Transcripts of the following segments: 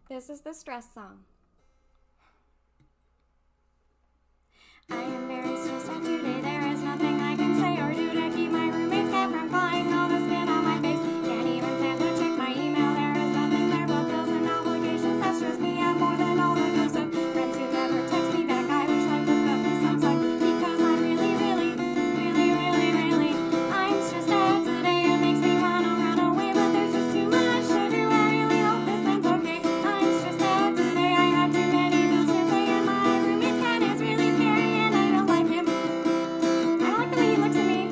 This is the stress song. I am very stressed out today. There is nothing I can say or do to keep my roommates kept from flying all the skin on my face. Can't even stand to check my email. There is nothing there but bills and obligations that stress me out more than all the ghosts of friends who never text me back. I wish I could cut me some slack because I'm really, I'm stressed out today. It makes me wanna run away, but there's just too much to do. I really hope this ends okay. I'm stressed out today. I have too many bills to pay, and my roommate's cat is really scary, and I don't like him. I don't like the way he looks at me.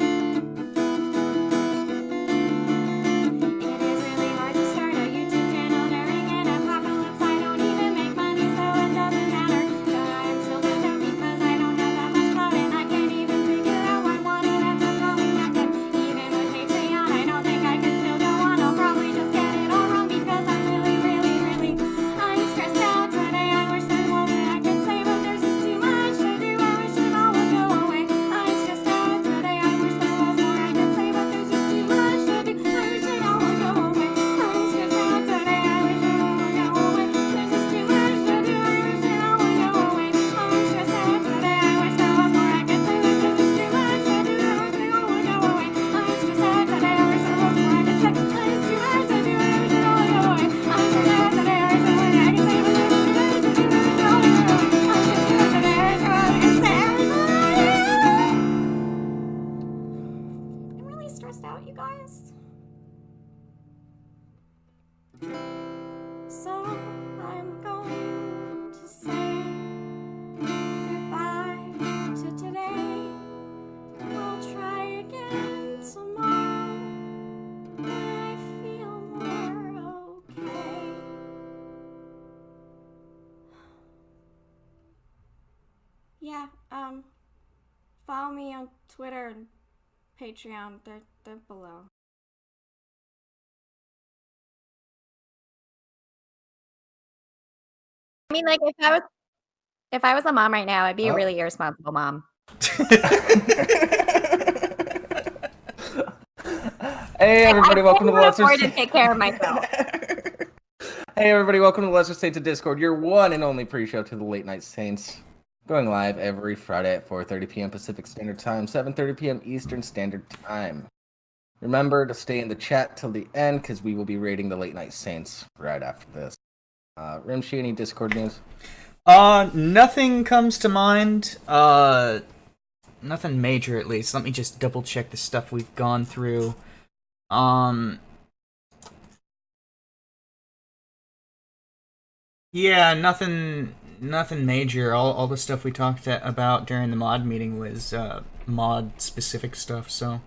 It is really hard to start a YouTube channel during an apocalypse. I don't even make money, so it doesn't matter. But I'm still stressed out because I don't have that much clout, and I can't even figure out why one and after calling back in. Even with Patreon, I don't think I can still go on. I'll probably just get it all wrong because I'm really, I'm stressed out today. I wish there was more I could say, but there's just too much to do. I wish it all would go away. I'm stressed out today. I wish there was more I could say, but there's just too much to do. I wish it all would go away. I'm stressed out today. I wish it all would go away. There's just too much to do. I wish it all would go away. I'm stressed out today. I wish there was more I could say, but there's just too much to do. I wish it all would go away. I'm stressed out today. I wish there was more I could say. There's too much to do. I wish it all would go away. I'm stressed out today. I wish there was more I could say, but there's just too much to do. I wish it all would go away. I'm stressed out today. I wish there was more I could say. I'm really stressed out, you guys. So I'm going to say goodbye to today. We'll try again tomorrow when I feel more okay. Yeah, follow me on Twitter and Patreon. They're below. I mean, like if I was a mom right now, I'd be a really irresponsible mom. Hey everybody, welcome to the Lesser State. To take care of myself. Hey everybody, welcome to the Lesser State to Discord, your one and only pre-show to the Late Night Saints. Going live every Friday at 4:30 p.m. Pacific Standard Time, 7:30 p.m. Eastern Standard Time. Remember to stay in the chat till the end, because we will be rating the Late Night Saints right after this. Rimshee, any Discord news? Nothing comes to mind. Nothing major, at least. Let me just double check the stuff we've gone through. Yeah, nothing major. All the stuff we talked about during the mod meeting was mod specific stuff. So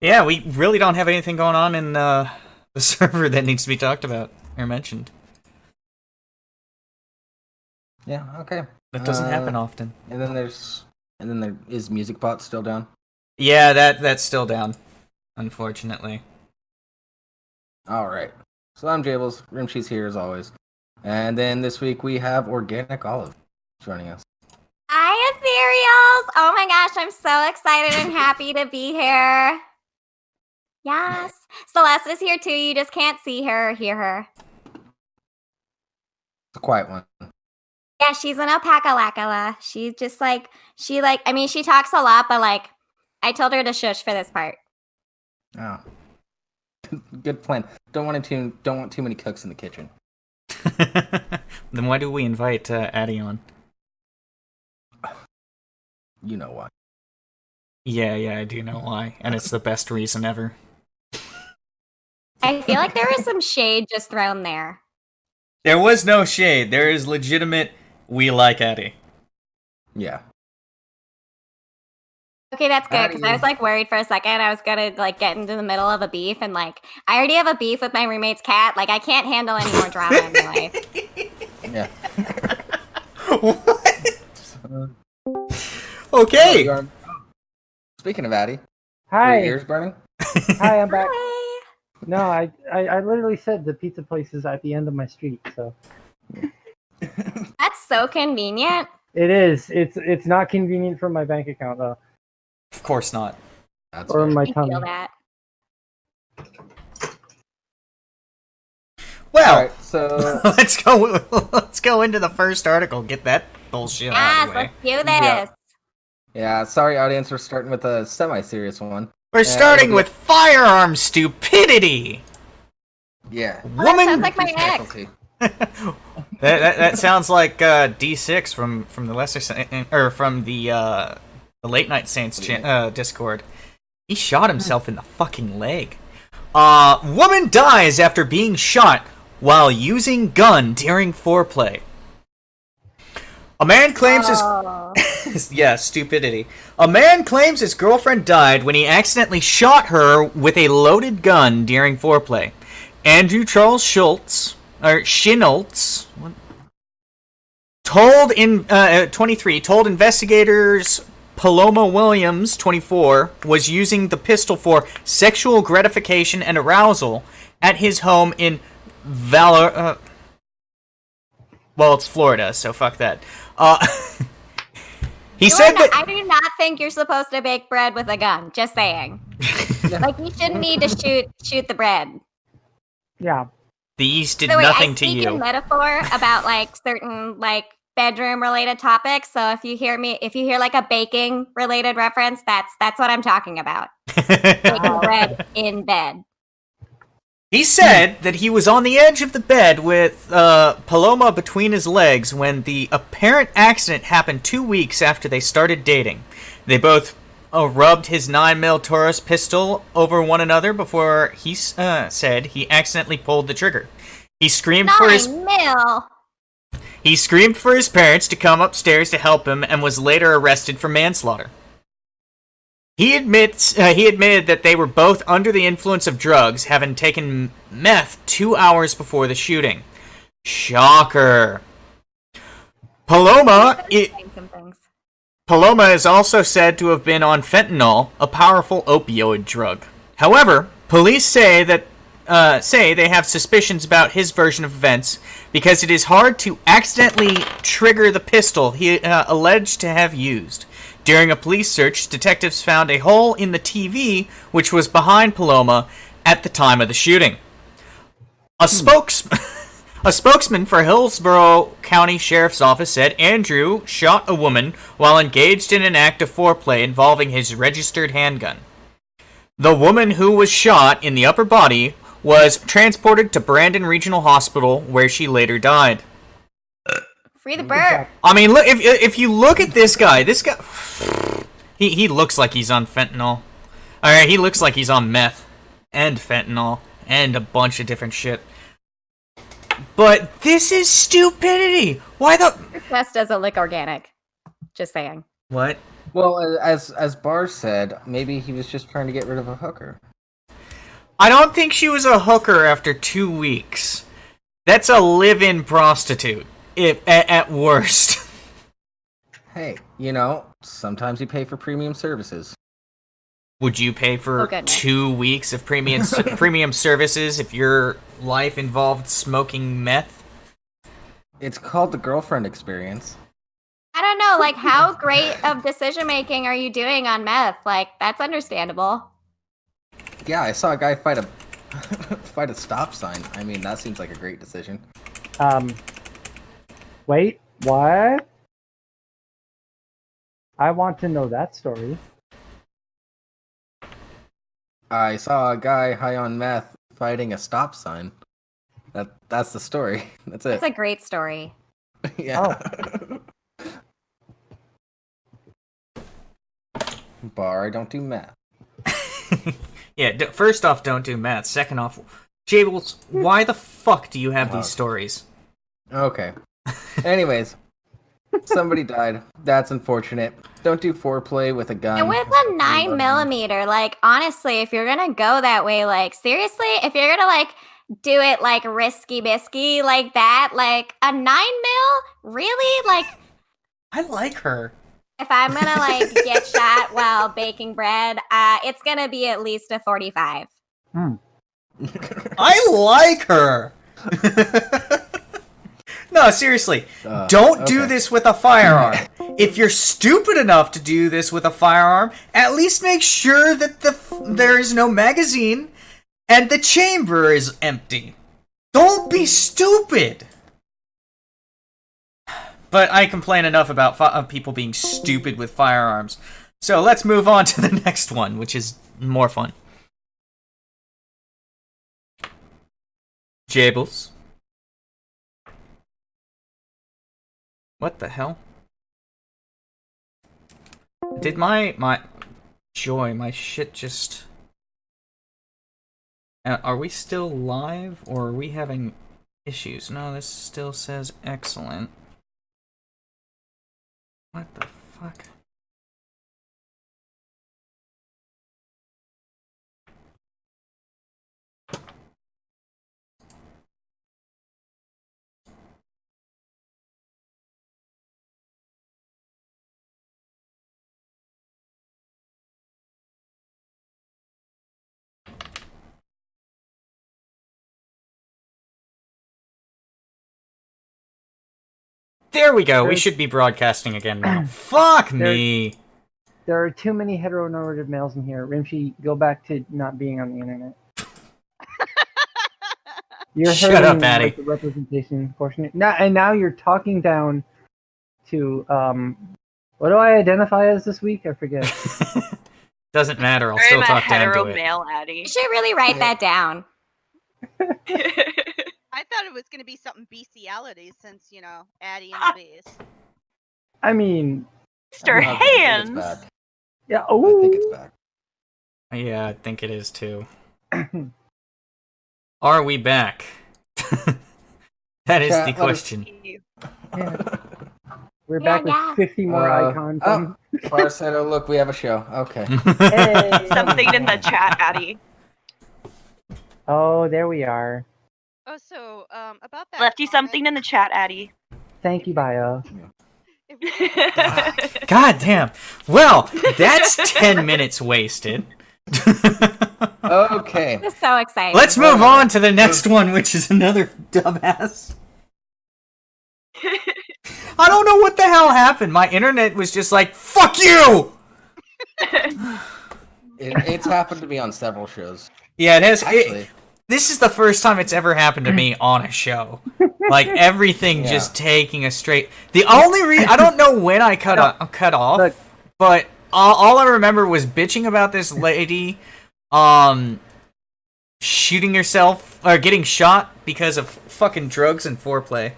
yeah, we really don't have anything going on in the server that needs to be talked about or mentioned. Yeah, okay. That doesn't happen often. And then there is MusicBot still down? Yeah, that's still down, unfortunately. Alright. So I'm Jables, Rimshee's here as always. And then this week we have Organyc Olive joining us. Hi, Ethereals! Oh my gosh, I'm so excited and happy to be here. Yes. Celeste is here too. You just can't see her or hear her. It's a quiet one. Yeah, she's an alpaca lacala. She's just like, she talks a lot, but like, I told her to shush for this part. Oh. Good plan. Don't want too many cooks in the kitchen. Then why do we invite Addie on? You know why. Yeah, I do know why. And it's the best reason ever. I feel like there was some shade just thrown there. There was no shade. There is legitimate, we like Addie. Yeah. Okay, that's good, because I was like worried for a second. I was gonna like get into the middle of a beef, and like I already have a beef with my roommate's cat. Like I can't handle any more drama in my life. Yeah. What? Okay. Speaking of Addie, hi. Your ears burning? Hi, I'm back. Hi. No, I literally said the pizza place is at the end of my street, so. That's so convenient. It is. It's not convenient for my bank account though. Of course not. That's or my I tummy. feel that. All right, so let's go into the first article. Get that bullshit out Yes, of the way. let's do this. yeah, sorry, audience, we're starting with a semi-serious one. We're starting it'll be- with firearm stupidity. Yeah. Woman, Sounds like my ex. Faculty. that sounds like D6 from the Lesser or from the Late Night Saints Discord. He shot himself in the fucking leg. Woman dies after being shot while using gun during foreplay. A man claims his yeah, stupidity. A man claims his girlfriend died when he accidentally shot her with a loaded gun during foreplay. Andrew Charles Schultz, or Schinoltz, told 23 told investigators Paloma Williams, 24, was using the pistol for sexual gratification and arousal at his home in well, it's Florida, so fuck that. He said that I do not think you're supposed to bake bread with a gun. Just saying. Like, you shouldn't need to shoot the bread. Yeah. the yeast did So wait, nothing I to speak you. in metaphor about like certain like bedroom related topics. So if you hear like a baking related reference, that's what I'm talking about. Baking bread in bed. He said that he was on the edge of the bed with Paloma between his legs when the apparent accident happened 2 weeks after they started dating. They both rubbed his 9mm Taurus pistol over one another before he said he accidentally pulled the trigger. He screamed for his 9mm. He screamed for his parents to come upstairs to help him and was later arrested for manslaughter. He admitted that they were both under the influence of drugs, having taken meth 2 hours before the shooting. Shocker. Paloma is also said to have been on fentanyl, a powerful opioid drug. However, police say they have suspicions about his version of events because it is hard to accidentally trigger the pistol he alleged to have used. During a police search, detectives found a hole in the TV which was behind Paloma at the time of the shooting. A spokesman for Hillsborough County Sheriff's Office said Andrew shot a woman while engaged in an act of foreplay involving his registered handgun. The woman who was shot in the upper body was transported to Brandon Regional Hospital, where she later died. Free the bird. I mean, look, if you look at this guy, he looks like he's on fentanyl. Alright, he looks like he's on meth and fentanyl and a bunch of different shit. But this is stupidity. Why the Test doesn't look organic. Just saying. what? Well, as Barr said, maybe he was just trying to get rid of a hooker. I don't think she was a hooker after 2 weeks. That's a live-in prostitute, if at worst. Hey, sometimes you pay for premium services. Would you pay for goodness. 2 weeks of premium services if your life involved smoking meth? It's called the girlfriend experience. I don't know, like how great of decision making are you doing on meth? Like, that's understandable. Yeah, I saw a guy fight a stop sign. I mean, that seems like a great decision. Wait, what? I want to know that story. I saw a guy high on meth fighting a stop sign. That's the story. That's it. It's a great story. Yeah. Bar, I don't do math. Yeah, first off, don't do math. Second off, Jables, why the fuck do you have these stories? Okay. Anyways, somebody died. That's unfortunate. Don't do foreplay with a gun. And with a 9mm, like honestly, if you're gonna go that way, like seriously, if you're gonna like do it like risky bisky like that, like a 9mm, really? Like I like her. if I'm gonna like get shot while baking bread, it's gonna be at least a 45. I like her. No, seriously. Don't do this with a firearm. If you're stupid enough to do this with a firearm, at least make sure that there is no magazine and the chamber is empty. Don't be stupid! But I complain enough about people being stupid with firearms. So let's move on to the next one, which is more fun. Jables. What the hell? Did my shit just... Are we still live, or are we having issues? No, this still says excellent. What the fuck? There we go. We should be broadcasting again now. Fuck me. There are too many heteronormative males in here. Rimshee, go back to not being on the internet. You're Shut hurting, up, Addie. like, the representation portion. Now you're talking down to what do I identify as this week? I forget. Doesn't matter. I'll still talk down to hetero it. male Addie. You should really write that down. I thought it was going to be something bestiality since, you know, Addie and the beast. I mean, Mr. Okay, I think it's Hands. back. yeah. I Oh, think it's back. Yeah, I think it is too. Are we back? That is Chat, the let us- question. yeah. We're Yeah, back yeah. with 50 more icons. Oh, Bar said, "Oh look, we have a show." Okay. Hey. Something in the chat, Addie. Oh, there we are. Oh, so, about that. Left you comment, something in the chat, Addie. Thank you, Bio. if we- God damn. Well, that's 10 minutes wasted. Okay. This is so exciting. Let's move on to the next one, which is another dumbass. I don't know what the hell happened. My internet was just like, fuck you! It's happened to me on seveal shows. Yeah, it has. Actually, This is the first time it's ever happened to me on a show. Like, everything Yeah. just taking a straight... The only reason... I don't know when I cut off, Look. but all I remember was bitching about this lady shooting herself, or getting shot because of fucking drugs and foreplay.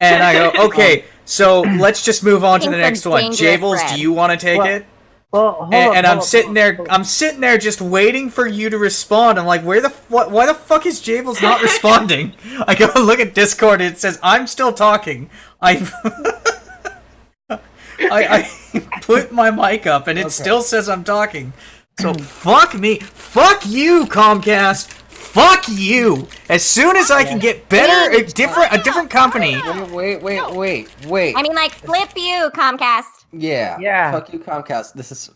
And I go, okay, so let's just move on to the Think next of one. dangerous Jables, red. do you want to take Well, it? Well, hold And, up, and hold I'm up, sitting hold there. up, hold up. I'm sitting there just waiting for you to respond. I'm like, why the fuck is Jables not responding? I go look at Discord and it says I'm still talking. I put my mic up and it Okay. still says I'm talking. So fuck me. Fuck you, Comcast. Fuck you. As soon as I can get better, a different company. wait. I mean, like, flip you, Comcast. Yeah. Yeah. Fuck you, Comcast. This is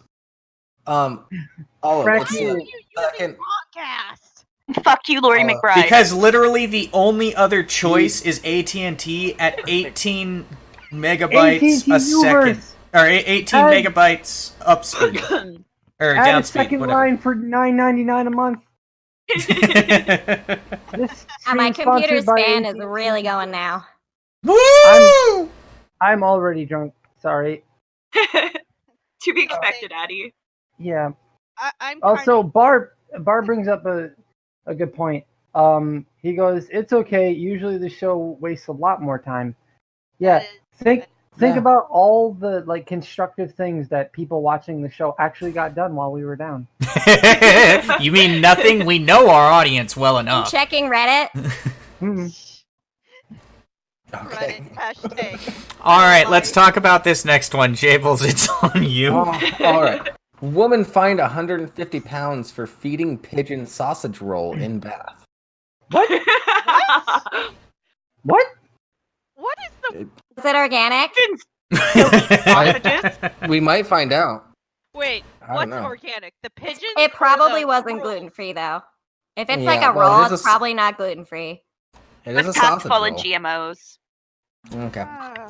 Olive, Frack what's you. the you second? using podcast. Fuck you, Lori Oh, McBride. Because literally the only other choice is AT&T at 18 megabytes AT&T a second. Uverse. Or 18 Add- megabytes up speed. Or Add down a speed, second whatever. line for $9.99 a month. This My stream computer's sponsored by fan is AT&T. really going now. Woo! I'm already drunk. Sorry. To be expected, Addie. Yeah. I'm Also, Bar brings up a good point. He goes, "It's okay. Usually the show wastes a lot more time." Yeah. Think Yeah. about all the like constructive things that people watching the show actually got done while we were down. You mean nothing? We know our audience well enough. Checking Reddit. Hmm. Okay. Hashtag. Alright, let's talk about this next one. Jables, it's on you. All right. Woman fined 150 pounds for feeding pigeon sausage roll in bath. What? What? What is the... Is it organic? We might find out. Wait, I don't what's know. organic? The pigeons? It or probably the wasn't roll? gluten free though. If it's Yeah, like a well, roll, it is it's a probably not gluten free. It is a It's packed sausage full of roll. GMOs. Okay. A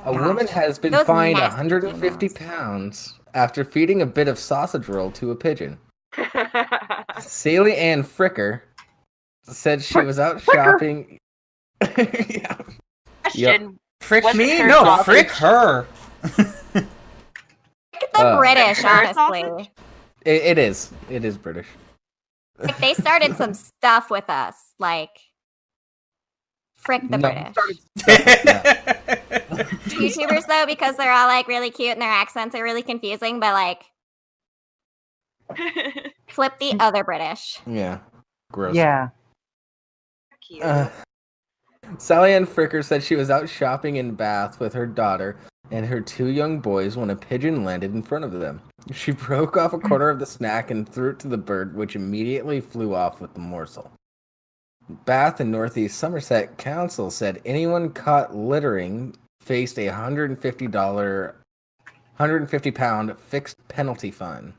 Ah. woman has been Those fined nasty 150 GMOs. pounds after feeding a bit of sausage roll to a pigeon. Saley Ann Fricker said she was out shopping. Yeah. Question. Frick Was it me? her No, sausage? frick her. Look at the British, Her honestly. sausage? It is. It is British. Like, they started some stuff with us. Like, frick the No, British. YouTubers, though, because they're all, like, really cute and their accents are really confusing, but, like, flip the other British. Yeah. Gross. Yeah. Cute. Sally Ann Fricker said she was out shopping in Bath with her daughter and her 2 young boys when a pigeon landed in front of them. She broke off a corner of the snack and threw it to the bird, which immediately flew off with the morsel. Bath and Northeast Somerset Council said anyone caught littering faced a £150 fixed penalty fine.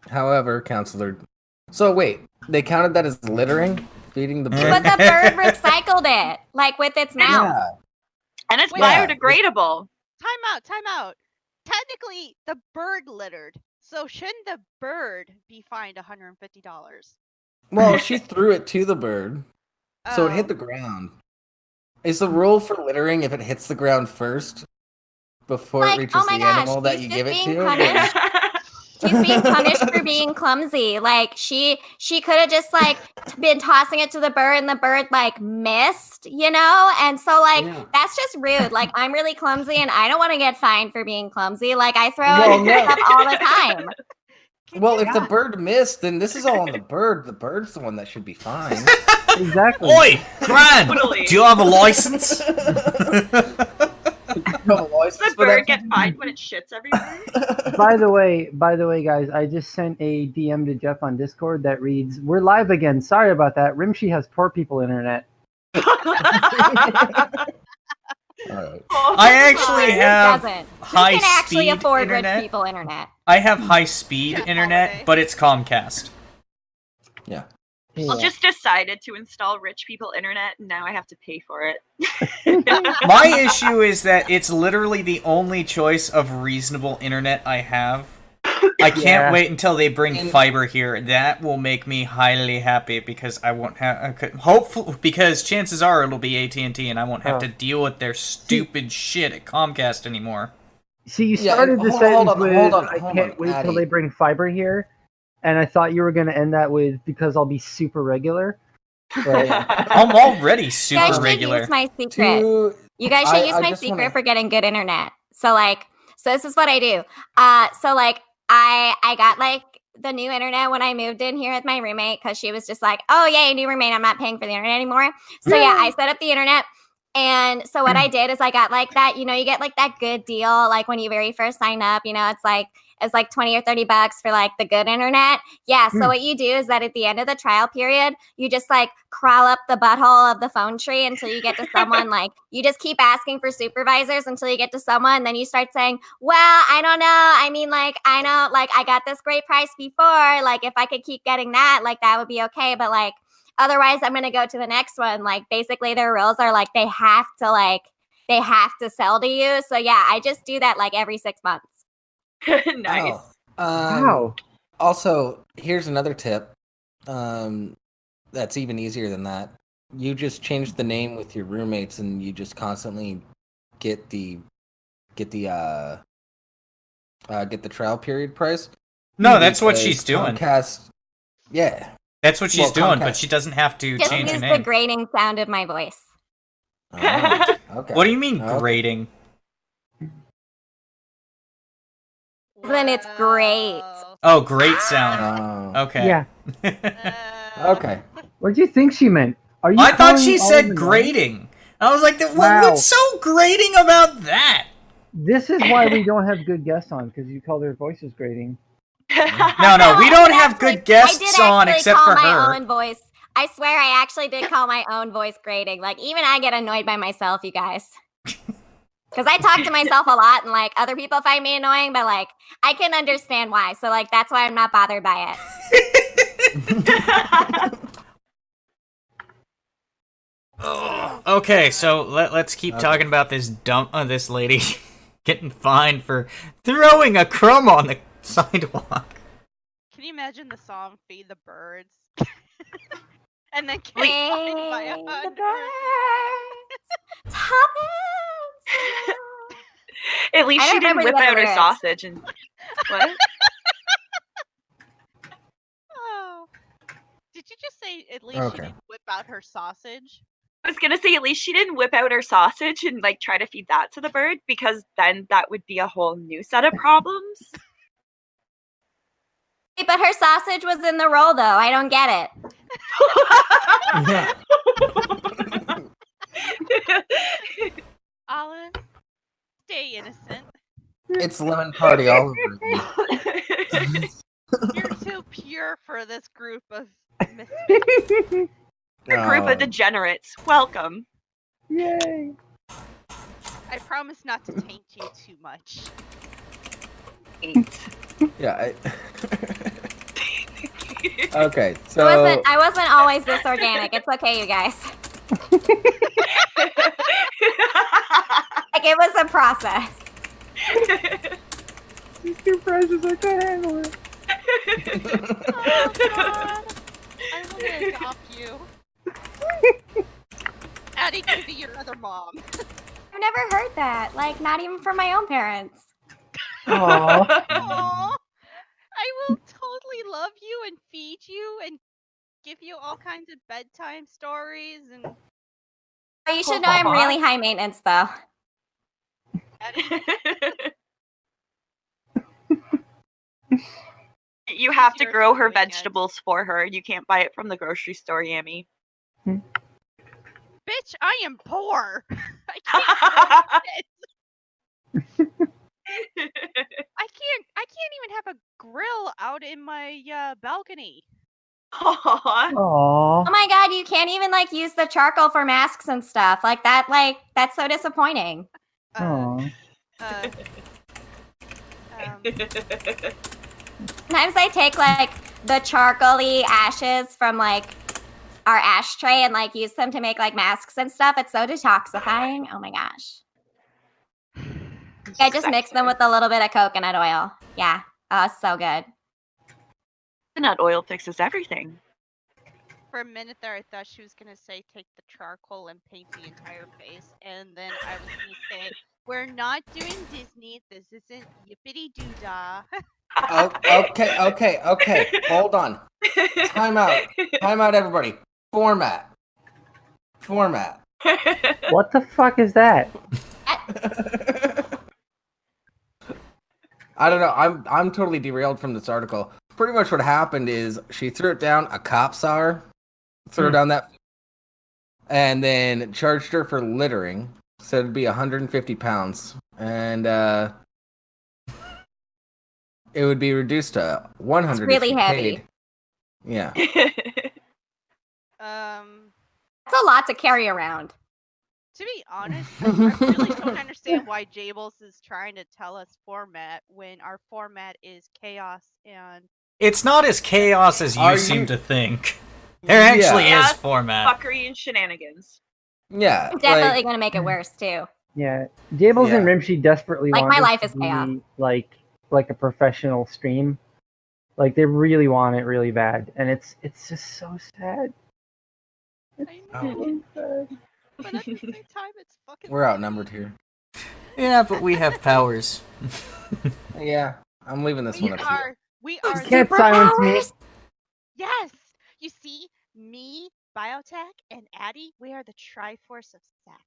However, Councilor... So wait, they counted that as littering? Feeding the bird? But the bird recycled it, like, with its mouth. Yeah. And it's Yeah. biodegradable. Time out. Technically, the bird littered. So shouldn't the bird be fined $150? Well, she threw it to the bird, so it hit Oh. the ground. Is the rule for littering if it hits the ground first before Like, it reaches oh my the gosh, animal that she's you just give it being to? punished. She's being punished for being clumsy. Like, she could have just, like, been tossing it to the bird and the bird, like, missed, you know? And so, like, Yeah. that's just rude. Like, I'm really clumsy and I don't want to get fined for being clumsy. Like, I throw Well, no. stuff all the time. Well, if the bird missed, then this is all on the bird. The bird's the one that should be fined. Exactly. Oi, Gran, Totally. do you have a license? Does the bird get fined when it shits everywhere? By the way, guys, I just sent a DM to Jeff on Discord that reads, "We're live again. Sorry about that. Rimshee has poor people internet." Alright. I actually Who have doesn't? Who high can actually speed afford internet. rich people internet? I have high-speed internet, Holiday. but it's Comcast. Yeah. I just decided to install rich people internet, and now I have to pay for it. My issue is that it's literally the only choice of reasonable internet I have. I can't Yeah. wait until they bring And- fiber here. That will make me highly happy because I won't have. Hopefully, because chances are it'll be AT&T, and I won't have Oh. to deal with their stupid shit at Comcast anymore. See, you Yeah, started and the hold sentence on, with, hold on, "I hold can't on, wait till Addie. they bring fiber here," and I thought you were going to end that with, "because I'll be super regular." But I'm already You guys super should regular. use my secret. To You guys should I- use I my just secret wanna- for getting good internet. So this is what I do. So like I got like the new internet when I moved in here with my roommate because she was just like, "Oh yay, new roommate! I'm not paying for the internet anymore." So yeah, I set up the internet. And so what I did is I got like that, you get like that good deal, like when you very first sign up, it's like 20 or 30 bucks for like the good internet. Yeah. So what you do is that at the end of the trial period, you just like crawl up the butthole of the phone tree until you get to someone. Like you just keep asking for supervisors until you get to someone. And then you start saying, "Well, I don't know. I mean, like, I know, like, I got this great price before. Like, if I could keep getting that, like, that would be okay. But like, otherwise, I'm going to go to the next one." Like, basically, their rules are like they have to sell to you. So yeah, I just do that like every 6 months. Nice. wow. Also, here's another tip. That's even easier than that. You just change the name with your roommates, and you just constantly get the trial period price. No, that's what Because she's doing. Comcast, yeah. That's what she's Well, doing, but Comcast- she doesn't have to Just change her use the name. grating sound of my voice. Oh, okay. What do you mean Okay. grating? Then it's great. Whoa. Oh, great sound. Oh, Okay. Yeah. okay. What do you think she meant? Are you? I thought calling she all said the grating. I was like, Wow. what's so grating about that? This is why we don't have good guests on, because you call their voices grating. No, No, we I don't did have actually- good guests I did on actually except call for my her. own voice. I swear I actually did call my own voice grating. Like, even I get annoyed by myself, you guys. Because I talk to myself a lot, and, like, other people find me annoying, but, like, I can understand why. So, like, that's why I'm not bothered by it. Okay, so let's keep talking about this this lady getting fined for throwing a crumb on the sidewalk. Can you imagine the song "Feed the Birds"? and then get fined by Hey, the 100. birds. Tuppence. At least I she don't didn't remember whip the out other her lyrics. sausage and what? Oh. Did you just say at least she Okay. didn't whip out her sausage? I was gonna say at least she didn't whip out her sausage and like try to feed that to the bird, because then that would be a whole new set of problems. But her sausage was in the roll, though. I don't get it. Olive, stay innocent. It's lemon party all over again. You're too pure for this group of misfits. A group Oh. of degenerates. Welcome. Yay! I promise not to taint you too much. Yeah. Okay, so I wasn't always this organic. It's okay, you guys. Like, it was a process. These two precious, I can't handle it. Oh god! I want to adopt you. Addie could be your other mom. I've never heard that. Like, not even from my own parents. Aww. Aww. I will totally love you and feed you and give you all kinds of bedtime stories and But you should know I'm really high maintenance, though. You have to Yours grow on her the weekend. vegetables for her. You can't buy it from the grocery store, Yami. Bitch, I am poor. I can't grow shit. I can't even have a grill out in my balcony. Aw. Aww. Oh my god, you can't even, like, use the charcoal for masks and stuff. Like, that's so disappointing. Aww. Sometimes I take, like, the charcoal-y ashes from, like, our ashtray and, like, use them to make, like, masks and stuff. It's so detoxifying. Oh my gosh. I just mix them with a little bit of coconut oil. Yeah. Oh, it's so good. Coconut oil fixes everything. For a minute there, I thought she was gonna say take the charcoal and paint the entire face, and then I was gonna say we're not doing Disney. This isn't yippity doo dah. okay. Hold on. Time out, everybody. Format. What the fuck is that? I don't know. I'm totally derailed from this article. Pretty much what happened is she threw it down. A cop saw her, threw down that, and then charged her for littering. Said it'd be 150 pounds, and it would be reduced to 100. It's really if she heavy. paid. Yeah. It's a lot to carry around. To be honest, I really don't understand why Jables is trying to tell us format when our format is chaos and. It's not as chaos as you seem to think. There actually is format. Fuckery and shenanigans. Yeah. I'm definitely going to make it worse, too. Yeah, Jables and Rimshee desperately Like, want my this life to is chaos. be like a professional stream. Like, they really want it really bad, and it's just so sad. I know. But at the same time, it's fucking. We're outnumbered here. Yeah, but we have powers. Yeah, I'm leaving this one up to you. We are. You can't silence me. Yes, you see, me, Biotech, and Addie, we are the Triforce of sex.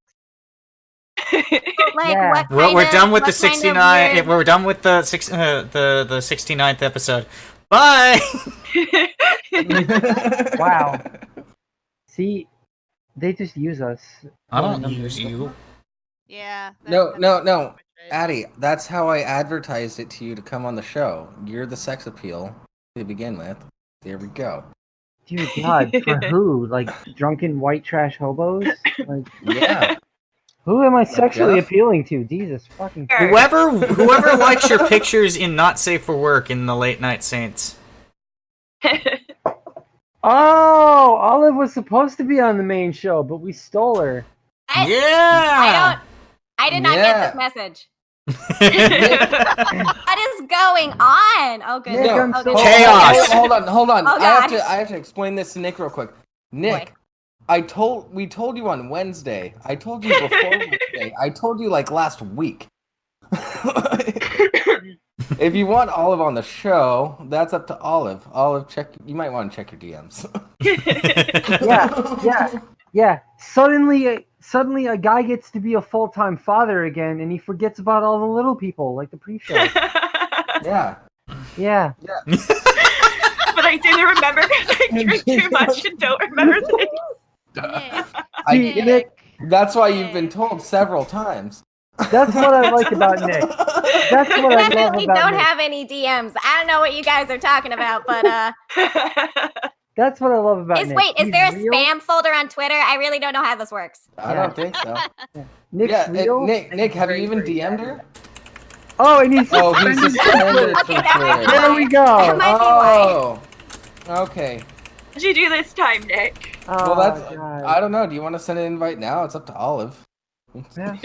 Like, Yeah. what Well, kind we're of- done with the what kind of 69. weird- We're done with the 69th episode. Bye. Wow. See, they just use us. I don't use you. Yeah. No, Addie, that's how I advertised it to you to come on the show. You're the sex appeal to begin with. There we go. Dear God, for who? Like drunken white trash hobos? Like, Yeah. who am I sexually Jeff? appealing to? Jesus fucking. Whoever likes your pictures in Not Safe for Work in the Late Night Saints. Oh, Olive was supposed to be on the main show, but we stole her. Yeah. I did not Yeah. get this message. What is going on? Oh, goodness. Nick, I'm Oh, so- goodness. Chaos. Hold on. Oh, I God. have to explain this to Nick real quick. Nick, we told you on Wednesday. I told you before Wednesday. I told you like last week. If you want Olive on the show, that's up to Olive. Olive, you might want to check your DMs. Yeah. Suddenly a guy gets to be a full-time father again, and he forgets about all the little people, like the pre-show. Yeah. Yeah. But I didn't remember because I drink too much and don't remember things. Nick. That's why you've been told several times. That's what I like about Nick. That's what I love Definitely about don't Nick. have any DMs. I don't know what you guys are talking about, but That's what I love about Nick. is He's there a real. spam folder on Twitter? I really don't know how this works. I don't think so. Nick's real. Nick, have you even DM'd her? Oh, and he's Oh, he's suspended from Okay, that might Twitter. be There we That go. might be why. Oh, okay. What did you do this time, Nick? Oh, Well, that's. God. I don't know. Do you want to send an invite now? It's up to Olive. Yeah.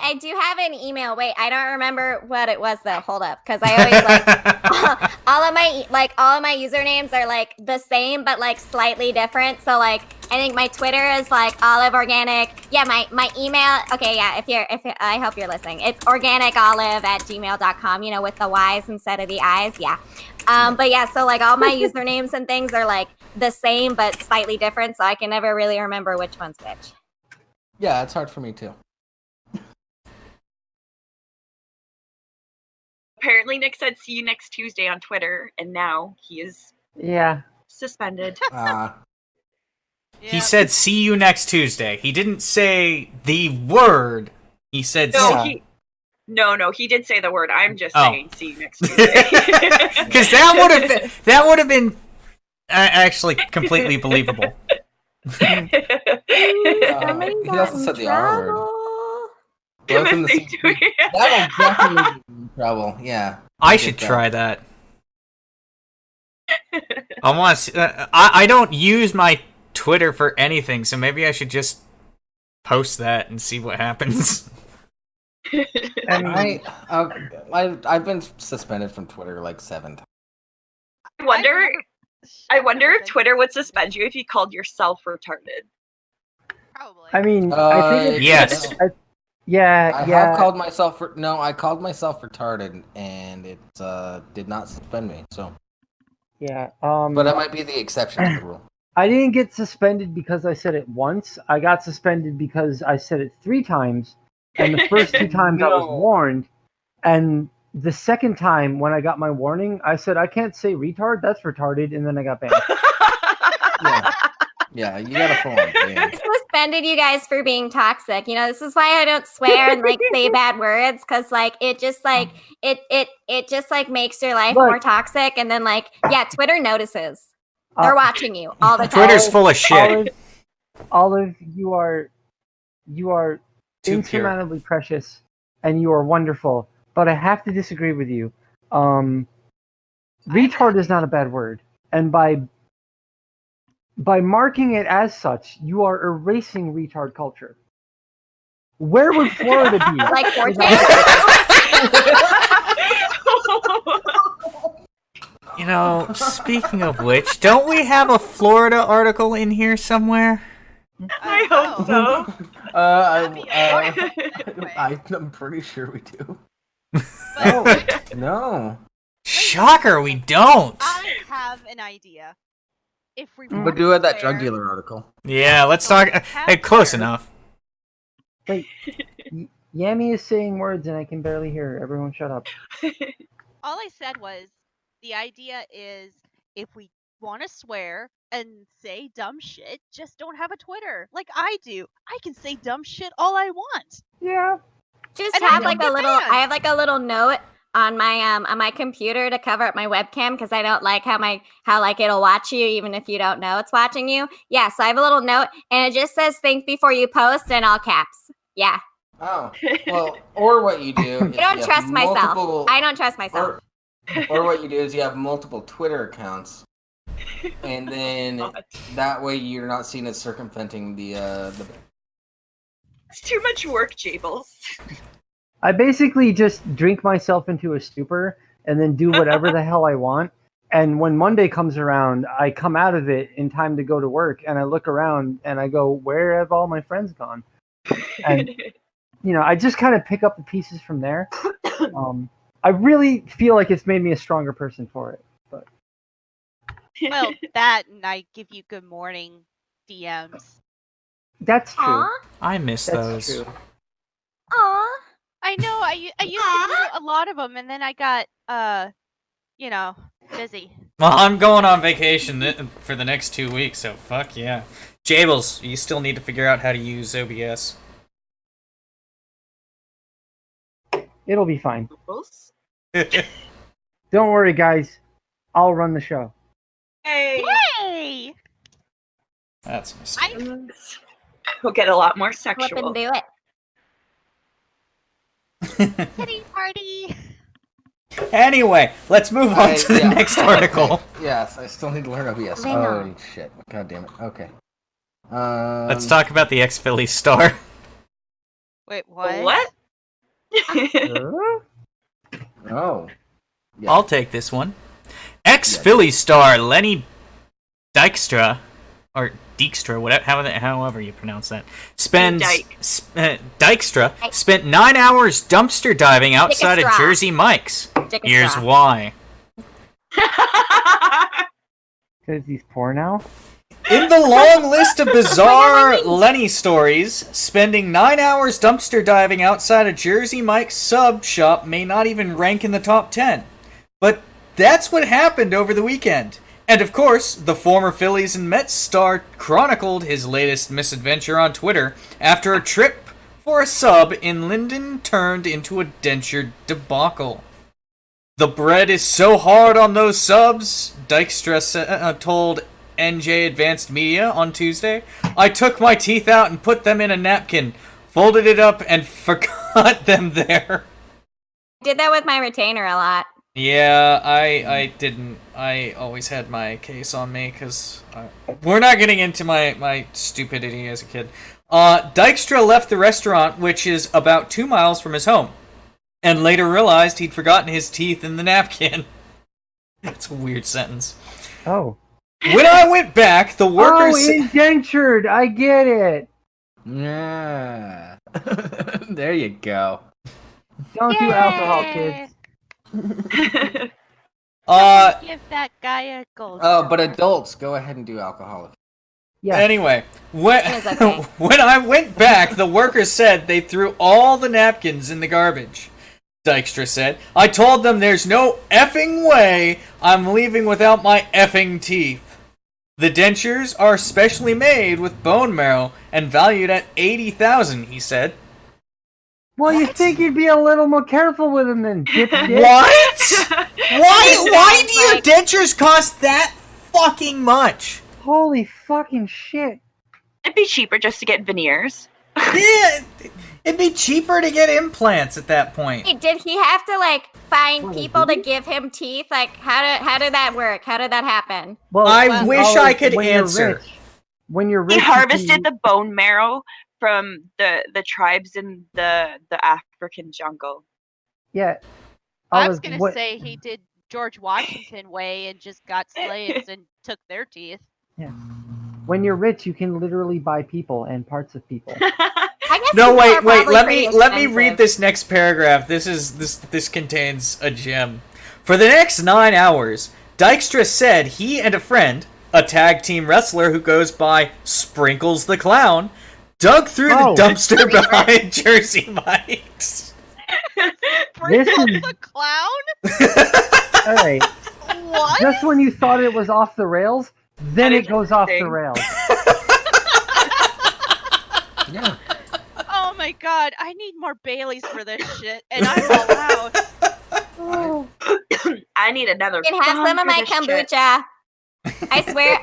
I do have an email. Wait, I don't remember what it was though. Hold up, because I always like all of my usernames are like the same but like slightly different. So like I think my Twitter is like Olive Organic. Yeah, my email. Okay, yeah. I hope you're listening. It's organicolive@gmail.com. You know, with the Y's instead of the I's. Yeah. But yeah, so like all my usernames and things are like the same but slightly different. So I can never really remember which one's which. Yeah, it's hard for me too. Apparently, Nick said see you next Tuesday on Twitter, and now he is Yeah. suspended. He said, "See you next Tuesday." He didn't say the word. He said, No, he did say the word. I'm just Oh. saying see you next Tuesday. because that would have been actually completely believable. Somebody He got also in said the R word. trouble. Both in the Timothy same- doing it. That'll definitely be in trouble. Yeah. I get should that. try that. I want to. I don't use my Twitter for anything, so maybe I should just post that and see what happens. And I've been suspended from Twitter like 7 times. I wonder if Twitter would suspend you if you called yourself retarded. Probably. I mean, I think it's, Yes. I yeah. have called myself I called myself retarded and it did not suspend me. So, Yeah. but it might be the exception to the rule. I didn't get suspended because I said it once. I got suspended because I said it 3 times, and the first 2 times I was No. warned, and the second time when I got my warning, I said I can't say retard. That's retarded, and then I got banned. Yeah, you got a phone. Yeah. I suspended you guys for being toxic. You know, this is why I don't swear and like say bad words, because like it just like it just like makes your life Look. more toxic. And then like Twitter notices. They're watching you all the time. Twitter's full of shit. Olive, you are Too pure. insurmountably precious, and you are wonderful. But I have to disagree with you. Retard is not a bad word, and by marking it as such, you are erasing retard culture. Where would Florida be? Like 4chan? You know, speaking of which, don't we have a Florida article in here somewhere? I hope so. I'm pretty sure we do. But No. Shocker, we don't. I have an idea. If we But want do to it that swear- drug dealer article. Yeah, let's talk. Hey, close enough. Wait, Yami is saying words and I can barely hear her. Everyone shut up. All I said was the idea is if we want to swear and say dumb shit, just don't have a Twitter like I do. I can say dumb shit all I want. Yeah. Just And I have don't like a get little. banned. I have like a little note on my computer to cover up my webcam because I don't like how like it'll watch you even if you don't know it's watching you. Yeah, so I have a little note and it just says "think before you post" in all caps. Yeah, Oh, well, or what you do. I don't trust myself. I don't trust myself. Or what you do is you have multiple Twitter accounts, and then that way you're not seen as circumventing the. It's too much work, Jables. I basically just drink myself into a stupor and then do whatever the hell I want. And when Monday comes around, I come out of it in time to go to work, and I look around and I go, "Where have all my friends gone?" And I just kind of pick up the pieces from there. I really feel like it's made me a stronger person for it. But Well, that and I give you good morning DMs. that's true. Aw, I miss That's those. true. aw. I know. I used to do a lot of them, and then I got busy. Well, I'm going on vacation for the next 2 weeks, so fuck yeah. Jables, you still need to figure out how to use OBS. It'll be fine. Oops. Don't worry, guys. I'll run the show. Hey. Yay! That's a mistake. We'll get a lot more Flip sexual. and do it. Kitty party. Anyway, let's move on to the next article. Yes, I still need to learn OBS. Moving Oh on. shit! God damn it. Okay. Let's talk about the ex-Philly star. Wait, what? What? Oh. Yeah. I'll take this one. Ex-Philly star Lenny Dykstra, or Dijkstra, whatever, however you pronounce that, Dykstra spent 9 hours dumpster diving outside of straw. Jersey Mike's. Stick a Here's straw. why. Because he's poor now. In the long list of bizarre Lenny stories, spending 9 hours dumpster diving outside a Jersey Mike's sub shop may not even rank in the top 10. But that's what happened over the weekend. And of course, the former Phillies and Mets star chronicled his latest misadventure on Twitter after a trip for a sub in Linden turned into a denture debacle. The bread is so hard on those subs, Dykstra told NJ Advanced Media on Tuesday. I took my teeth out and put them in a napkin, folded it up, and forgot them there. Did that with my retainer a lot. Yeah, I didn't. I always had my case on me, because we're not getting into my stupidity as a kid. Dykstra left the restaurant, which is about 2 miles from his home, and later realized he'd forgotten his teeth in the napkin. That's a weird sentence. Oh. When I went back, the workers... Oh, indentured. I get it. Yeah. There you go. Don't do alcohol, kids. Give that guy a gold. Oh, but adults, go ahead and do alcoholic. Yeah. Anyway, when, It is okay. when I went back, the workers said they threw all the napkins in the garbage. Dykstra said, I told them there's no effing way I'm leaving without my effing teeth. The dentures are specially made with bone marrow and valued at $80,000, he said. Well, you think you'd be a little more careful with them than dipshit. What? Why do your dentures cost that fucking much? Holy fucking shit. It'd be cheaper just to get veneers. Yeah, it'd be cheaper to get implants at that point. Hey, did he have to find What, people to did give him teeth? How did that work? How did that happen? Well, I wish I could when you're answer. rich- When you're rich, He you harvested can- the bone marrow from the tribes in the African jungle. Yeah. I was gonna what- say he did George Washington way and just got slaves and took their teeth. When you're rich, you can literally buy people and parts of people. I guess No, people are wait. probably Let pretty me read expensive. this next paragraph. This contains a gem. For the next 9 hours, Dykstra said he and a friend, a tag team wrestler who goes by Sprinkles the Clown, dug through Oh. the dumpster behind Jersey Mike's. Sprinkles is- the clown? All right. What? Just when you thought it was off the rails, then That it is goes off the interesting. rails. Yeah. Oh my god, I need more Baileys for this shit, and I'm all out. Oh. I need another. You can have bomb some of for my this shit. kombucha. I swear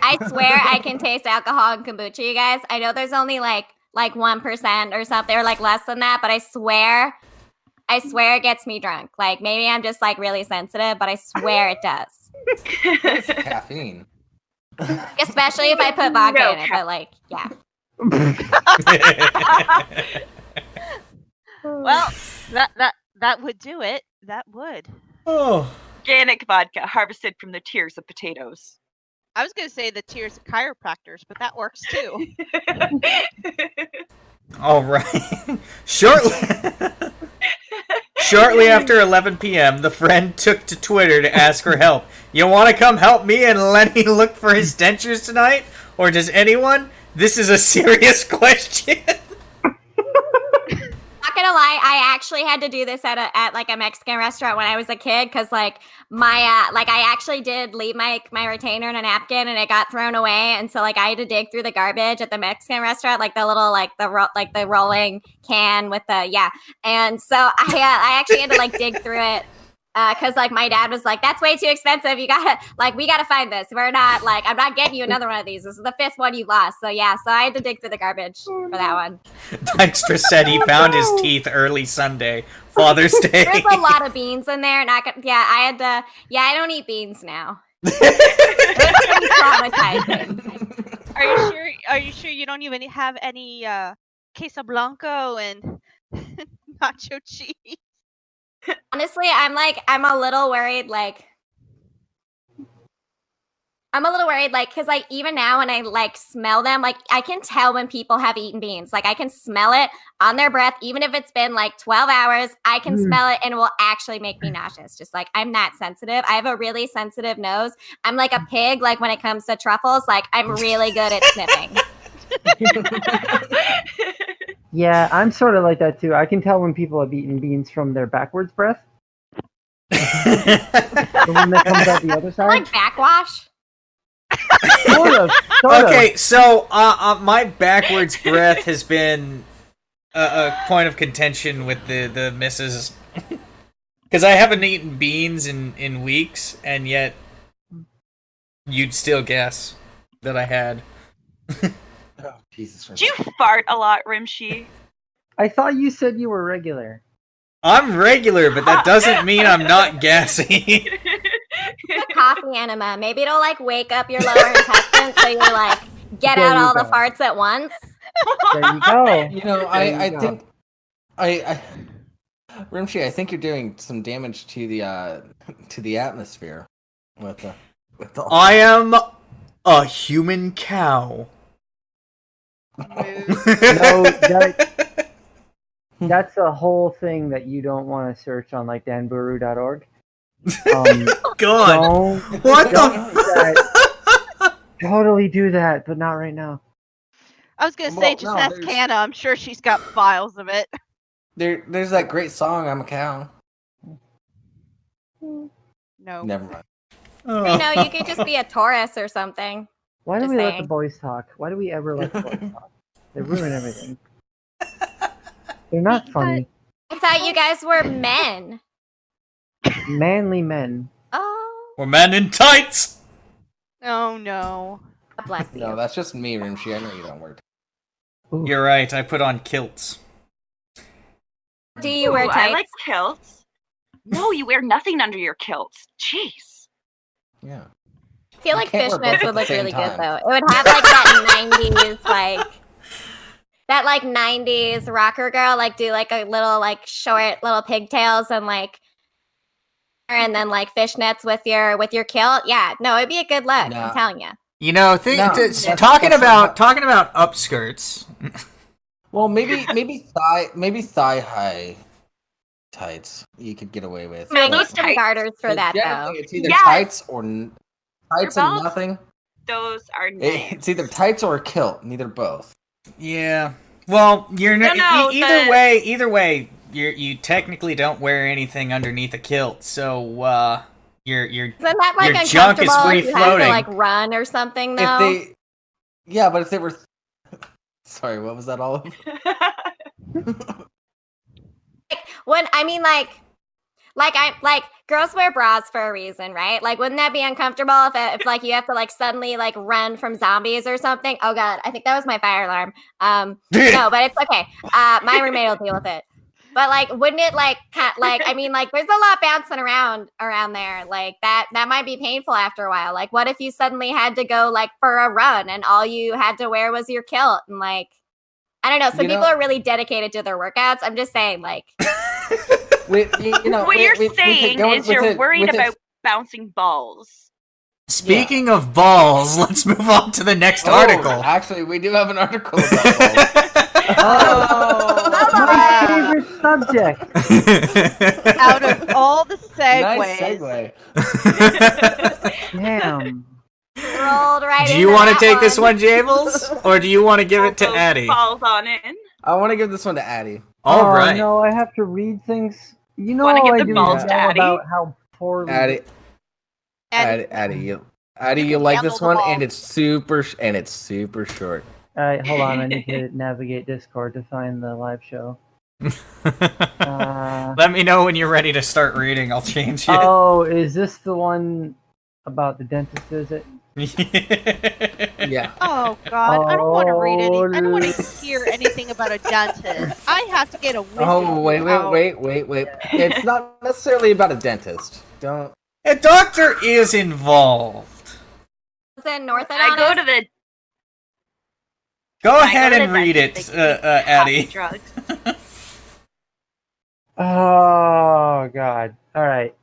I can taste alcohol in kombucha, you guys. I know there's only like 1% or something, or less than that, but I swear it gets me drunk. Maybe I'm just really sensitive, but I swear it does. That's caffeine. Especially if I put vodka No in it, but yeah. Well, that would do it. That would. Oh. organic vodka harvested from the tears of potatoes. I was going to say the tears of chiropractors, but that works too. All right. Shortly after 11 p.m., the friend took to Twitter to ask for help. You want to come help me and Lenny look for his dentures tonight? Or does anyone? This is a serious question. Not gonna lie, I actually had to do this at like a Mexican restaurant when I was a kid because like my like I actually did leave my retainer in a napkin and it got thrown away, and so like I had to dig through the garbage at the Mexican restaurant, like the little like the rolling can with the and so I actually had to like dig through it. Because like my dad was like, that's way too expensive. You gotta we gotta find this. We're not like I'm not getting you another one of these. This is the 5th one you lost. So yeah, so I had to dig through the garbage for that one. Dykstra said he found his teeth early Sunday, Father's Day. There's a lot of beans in there. I had to. Yeah, I don't eat beans now. It's pretty traumatizing. Are you sure you don't even have any queso blanco and nacho cheese? Honestly, I'm a little worried, because like even now when I like smell them, like I can tell when people have eaten beans. Like I can smell it on their breath, even if it's been like 12 hours, I can smell it and it will actually make me nauseous. Just like I'm that sensitive. I have a really sensitive nose. I'm like a pig, like when it comes to truffles, like I'm really good at sniffing. Yeah, I'm sort of like that too. I can tell when people have eaten beans from their backwards breath. The one that comes out the other side. Like backwash. Sort of. Okay, so my backwards breath has been a point of contention with the missus. Because I haven't eaten beans in weeks, and yet you'd still guess that I had. Oh, Jesus. Do you fart a lot, Rimshee? I thought you said you were regular. I'm regular, but that doesn't mean I'm not gassy. A coffee enema. Maybe it'll like wake up your lower intestine so you like get There out you all go. the farts at once. There you go. You know, There I you go. think Rimshee, I think you're doing some damage to the atmosphere with the I am a human cow. No, that's a whole thing that you don't want to search on like danburu.org. God. Don't, What don't the do that. Totally do that, but not right now. I was gonna say, Well, just no, ask there's- Hannah. I'm sure she's got files of it. There's that great song, I'm a cow. No. Never mind. You know, you could just be a Taurus or something. Why do Just we let saying. the boys talk? Why do we ever let the boys talk? They ruin everything. They're not funny. I thought you guys were men. Manly men. Oh, We're men in tights. Oh no. God bless you. No, that's just me, Rimshee. I know you don't work. Ooh. You're right. I put on kilts. Do you wear Ooh, tights? I like kilts. No, you wear nothing under your kilts. Jeez. Yeah. I feel You like can't wear both fishnets at would the look same really time. good though. It would have like that 90s that 90s rocker girl like do like a little like short little pigtails and then like fishnets with your kilt. Yeah, no, it'd be a good look. Nah. I'm telling you. You know, No, that's- talking that's about not- talking about upskirts. Well, maybe thigh high tights you could get away with. I those need some tights- garters for that though. Generally, it's either Yes. tights or tights and both- nothing. Those are nice. It's either tights or a kilt, neither both. Yeah. Well, you're not. No, either way, you technically don't wear anything underneath a kilt, so you're Isn't that like Your junk is uncomfortable if you have to free-floating. like run or something though? But if they were, sorry, what was that all of? When I mean like girls wear bras for a reason, right? Like wouldn't that be uncomfortable if like you have to like suddenly like run from zombies or something? Oh god, I think that was my fire alarm. No, but it's okay. My roommate will deal with it. But like wouldn't it like I mean like there's a lot bouncing around there. Like that might be painful after a while. Like what if you suddenly had to go like for a run and all you had to wear was your kilt and like I don't know, some people are really dedicated to their workouts. I'm just saying like What you're saying is you're worried about bouncing balls. Speaking of balls, let's move on to the next article. Actually, we do have an article about balls. My favorite subject. Out of all the segues, Nice segue. Damn. Rolled right Do you want to take this one, Jables? Or do you want to give it to All those Addie? balls on it. I want to give this one to Addie. All Oh, right. no, I have to read things. You know Wanna how give I the do balls yell to Addie? about how poorly. Addie, and Addie, you like handle this the one, ball. and it's super short. All right, hold on. I need to navigate Discord to find the live show. Let me know when you're ready to start reading. I'll change it. Oh, is this the one about the dentist visit? Yeah. oh god, I don't want to read any. I don't want Oh, to hear anything about a dentist. I have to get a whistle. Oh, wait. out. It's not necessarily about a dentist. Don't. A doctor is involved. Is it North I go to the Go I ahead go to and the read dentist, it, they give me happy Addie. drugs. Oh god. All right.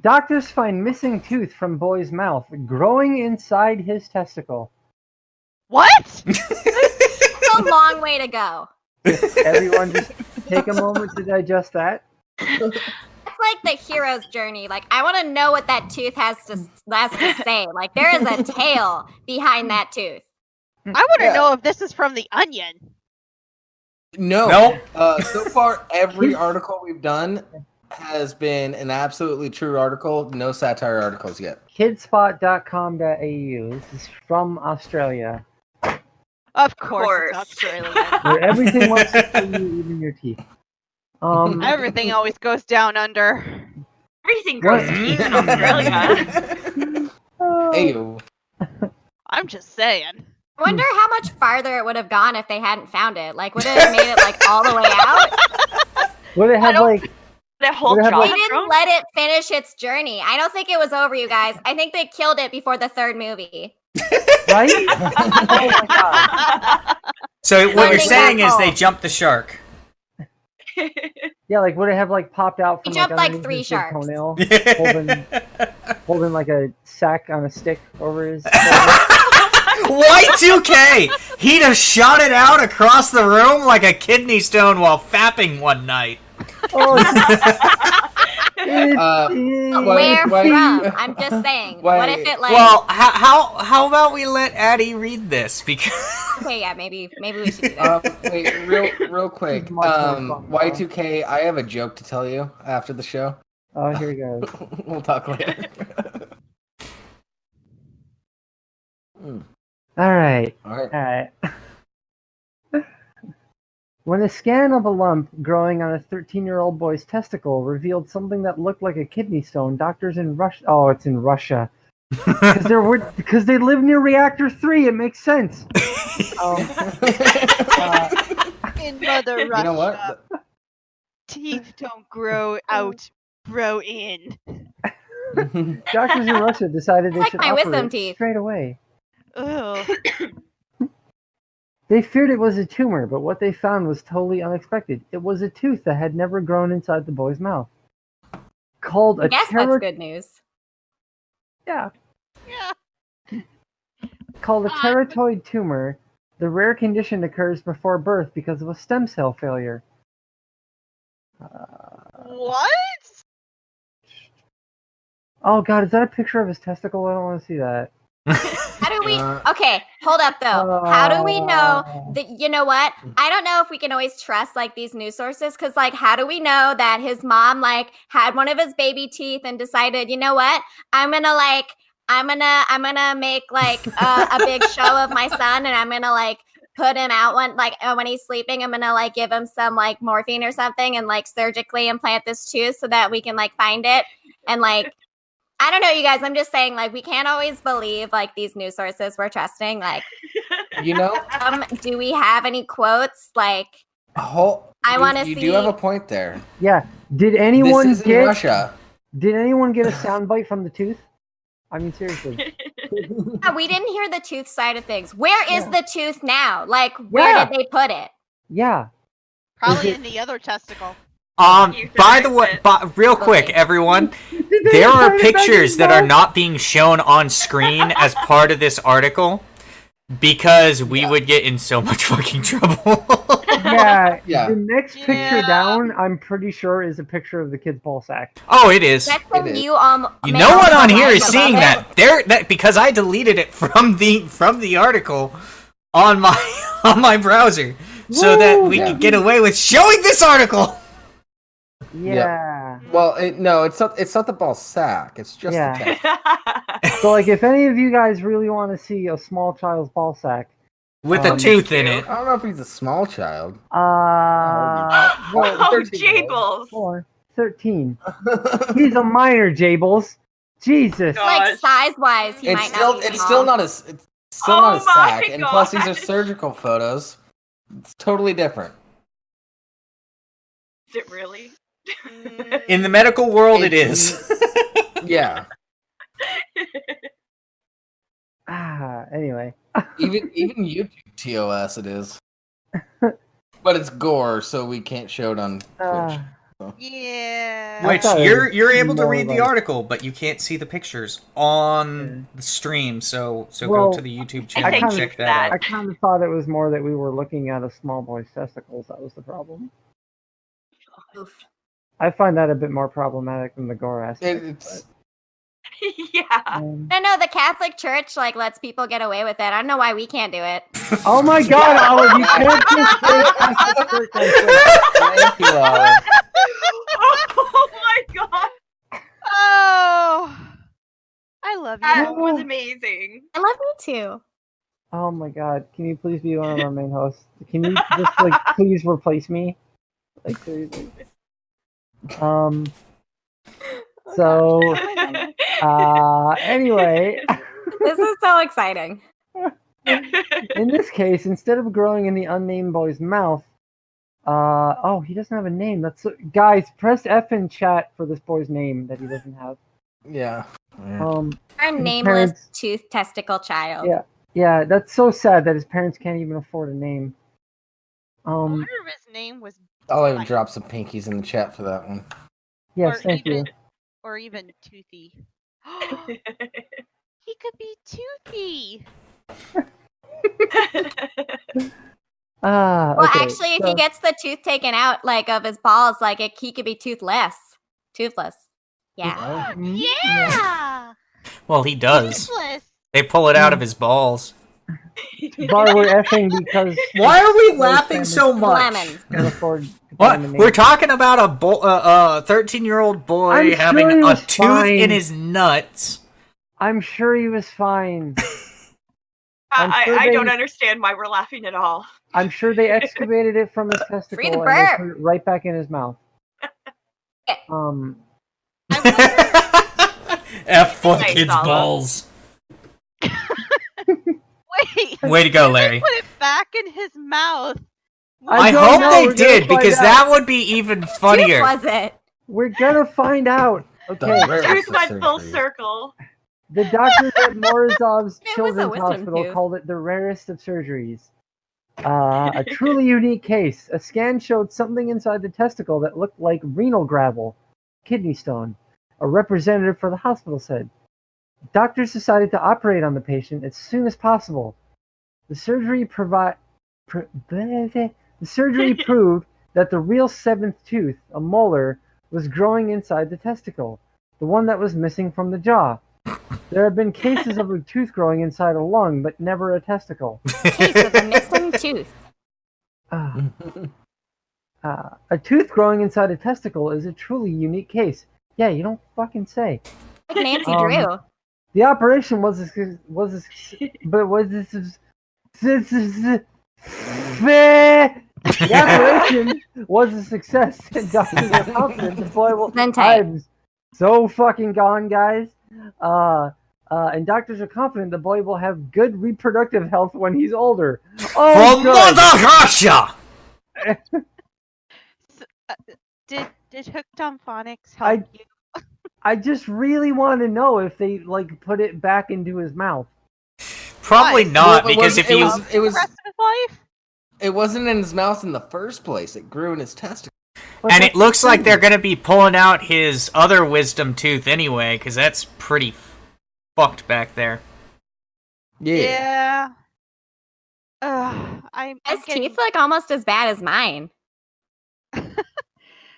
Doctors find missing tooth from boy's mouth growing inside his testicle. What? It's a long way to go. Everyone just take a moment to digest that. It's like the hero's journey. Like, I want to know what that tooth has to say. Like, there is a tale behind that tooth. I want to Yeah. know if this is from the Onion. No. Nope. So far, every article we've done has been an absolutely true article. No satire articles yet. Kidspot.com.au. This is from Australia, Of course, course. it's Australian. where everything wants to kill you, even your teeth. Everything always goes down under. Everything grows What? teeth in Australia. Ayo. I'm just saying. I wonder how much farther it would have gone if they hadn't found it. Like, would it have made it like all the way out? Would it have like? The whole Would it have, jaw They like- didn't grown? let it finish its journey. I don't think it was over, you guys. I think they killed it before the third movie. Right? Oh my god. So what you're Something saying is awful. they jumped the shark. Yeah, like would it have like popped out He from jumped like underneath 3 his big sharks. toenail, holding like a sack on a stick over his? Y2K! He'd have shot it out across the room like a kidney stone while fapping one night. Oh, Where why- from? I'm just saying. What if it like? Well, how about we let Addie read this? Because Okay, yeah, maybe we should do that. Wait, real quick. Much more fun, Y2K, I have a joke to tell you after the show. Oh, here he goes. We'll talk later. All right. All right. All right. When a scan of a lump growing on a 13-year-old boy's testicle revealed something that looked like a kidney stone, doctors in Russia. Oh, it's in Russia. Because they live near Reactor 3. It makes sense. In Mother Russia, You know what? teeth don't grow out, grow in. Doctors in Russia decided they Like should my wisdom operate teeth. straight away. Ugh. They feared it was a tumor, but what they found was totally unexpected. It was a tooth that had never grown inside the boy's mouth. Called I a guess that's good news. Yeah. Yeah. Called a teratoid tumor, the rare condition occurs before birth because of a stem cell failure. What? Oh god, is that a picture of his testicle? I don't want to see that. How do we? Okay, hold up though. How do we know that? You know what? I don't know if we can always trust like these news sources because like, how do we know that his mom like had one of his baby teeth and decided, you know what? I'm gonna make like a big show of my son and I'm gonna like put him out when he's sleeping. I'm gonna like give him some like morphine or something and like surgically implant this tooth so that we can like find it and like. I don't know, you guys. I'm just saying, like, we can't always believe like these news sources we're trusting. Like, You know, do we have any quotes? Like, I want to You see. do have a point there. Yeah. Did anyone This is in get Russia. Did anyone get a soundbite from the tooth? I mean, seriously. Yeah, we didn't hear the tooth side of things. Where is Yeah. the tooth now? Like, where Yeah. did they put it? Yeah. Probably it- in the other testicle. By the way, real quick, everyone, there are pictures that are not being shown on screen as part of this article because we would get in so much fucking trouble. Yeah, the next picture down, I'm pretty sure, is a picture of the kid's ball sack. Oh, it is. That's when you no one on here is seeing that. That because I deleted it from the article on my browser so that we could get away with showing this article. Yeah. Well, no, it's not the ball sack. It's just the test. So, like, if any of you guys really want to see a small child's ball sack with a tooth in it, I don't know if he's a small child. Jables. 13. He's a minor, Jables. Jesus. Like size-wise, he might not be It's still not a sack, and plus these are surgical photos. It's totally different. Is it really? In the medical world, it is. Yeah. Anyway. even YouTube TOS it is. But it's gore, so we can't show it on Twitch. Yeah. Which you're able to read the article, but you can't see the pictures on the stream. So go to the YouTube channel and check that out. I kind of thought it was more that we were looking at a small boy's testicles. That was the problem. I find that a bit more problematic than the gore aspect. Yeah. No, the Catholic Church lets people get away with it. I don't know why we can't do it. Oh my God, Olive, you can't just say Catholic Church. Thank you, Olive. Oh my God. Oh, I love you. That was amazing. I love you too. Oh my God, can you please be one of our main hosts? Can you just please replace me? Like seriously. So, anyway. This is so exciting. In this case, instead of growing in the unnamed boy's mouth, he doesn't have a name. Guys, press F in chat for this boy's name that he doesn't have. Yeah. Our nameless tooth testicle child. Yeah, that's so sad that his parents can't even afford a name. I wonder if his name was. I'll even drop some pinkies in the chat for that one. Yes, thank you. Or even Toothy. He could be Toothy. Well, actually, if he gets the tooth taken out, of his balls, he could be toothless. Yeah. Yeah. Well, he does. Toothless. They pull it out of his balls. Bar, we're effing because. Why are we laughing so much? What? We're talking about a 13-year-old boy having a tooth in his nuts. I'm sure he was fine. I don't understand why we're laughing at all. I'm sure they excavated it from his testicle and they put it right back in his mouth. F for the kid's balls. Wait. Way to go, Larry. Put it back in his mouth. I hope they did, because that would be even funnier. Was it? We're gonna find out. Okay. Truth went full circle. The doctors at Morozov's Children's Hospital called it the rarest of surgeries. A truly unique case. A scan showed something inside the testicle that looked like renal gravel, kidney stone. A representative for the hospital said. Doctors decided to operate on the patient as soon as possible. The surgery proved that the real seventh tooth, a molar, was growing inside the testicle, the one that was missing from the jaw. There have been cases of a tooth growing inside a lung, but never a testicle. Case of a missing tooth. A tooth growing inside a testicle is a truly unique case. Yeah, you don't fucking say. Like Nancy Drew. The operation was a success, and doctors are confident the boy will. I'm so fucking gone, guys. And doctors are confident the boy will have good reproductive health when he's older. Oh, from Mother Russia. Did Hooked on Phonics help you? I just really want to know if they put it back into his mouth. Probably not, because if he it wasn't in his mouth in the first place. It grew in his testicles. But And it that's looks like true. they're going to be pulling out his other wisdom tooth anyway, because that's pretty fucked back there. Yeah. I'm His getting. teeth look almost as bad as mine.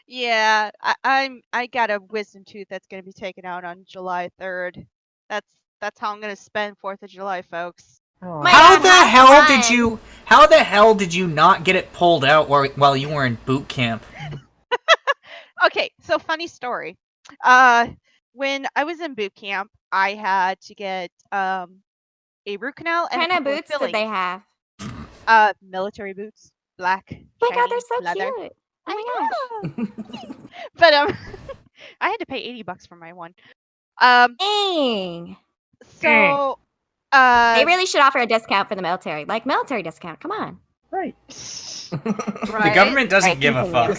Yeah, I got a wisdom tooth that's gonna be taken out on July 3rd. That's how I'm gonna spend 4th of July, folks. Oh, My How God, the have hell fun. did you not get it pulled out while you were in boot camp? Okay, so funny story. When I was in boot camp, I had to get a root canal What and a kind of couple boots of did they fillings. have? Military boots, black, Oh my God, shiny they're so leather. cute. Oh my gosh. But I had to pay $80 for my one. Dang. So They really should offer a discount for the military. Like, military discount. Come on. right. The government doesn't Right, give a continue. fuck.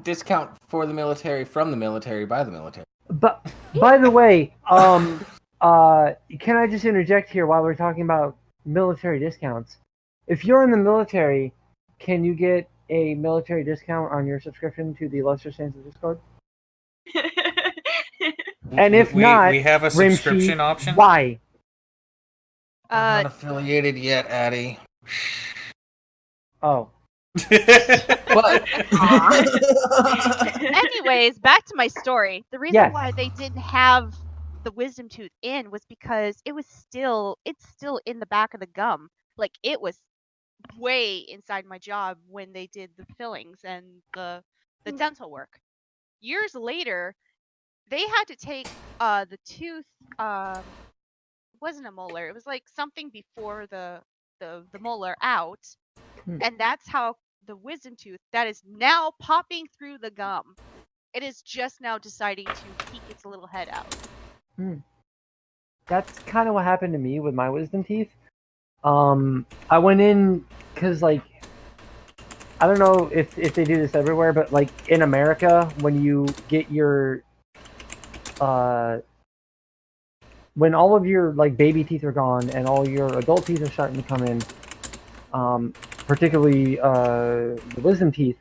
Discount for the military from the military by the military. But by the way, can I just interject here while we're talking about military discounts? If you're in the military, can you get a military discount on your subscription to the Lesser Saints of Discord? And if not, we have a Rimshee, subscription option. why? I'm not affiliated yet, Addie. Oh, But Anyways, back to my story. The reason Yes. why they didn't have the wisdom tooth in was because it's still in the back of the gum. Like it was way inside my job when they did the fillings and the dental work. Years later, they had to take the tooth it wasn't a molar. It was like something before the molar out. And that's how the wisdom tooth that is now popping through the gum. It is just now deciding to peek its little head out. that's kind of what happened to me with my wisdom teeth. I went in because, like, I don't know if they do this everywhere, but like in America, when you get your when all of your like baby teeth are gone and all your adult teeth are starting to come in, particularly the wisdom teeth,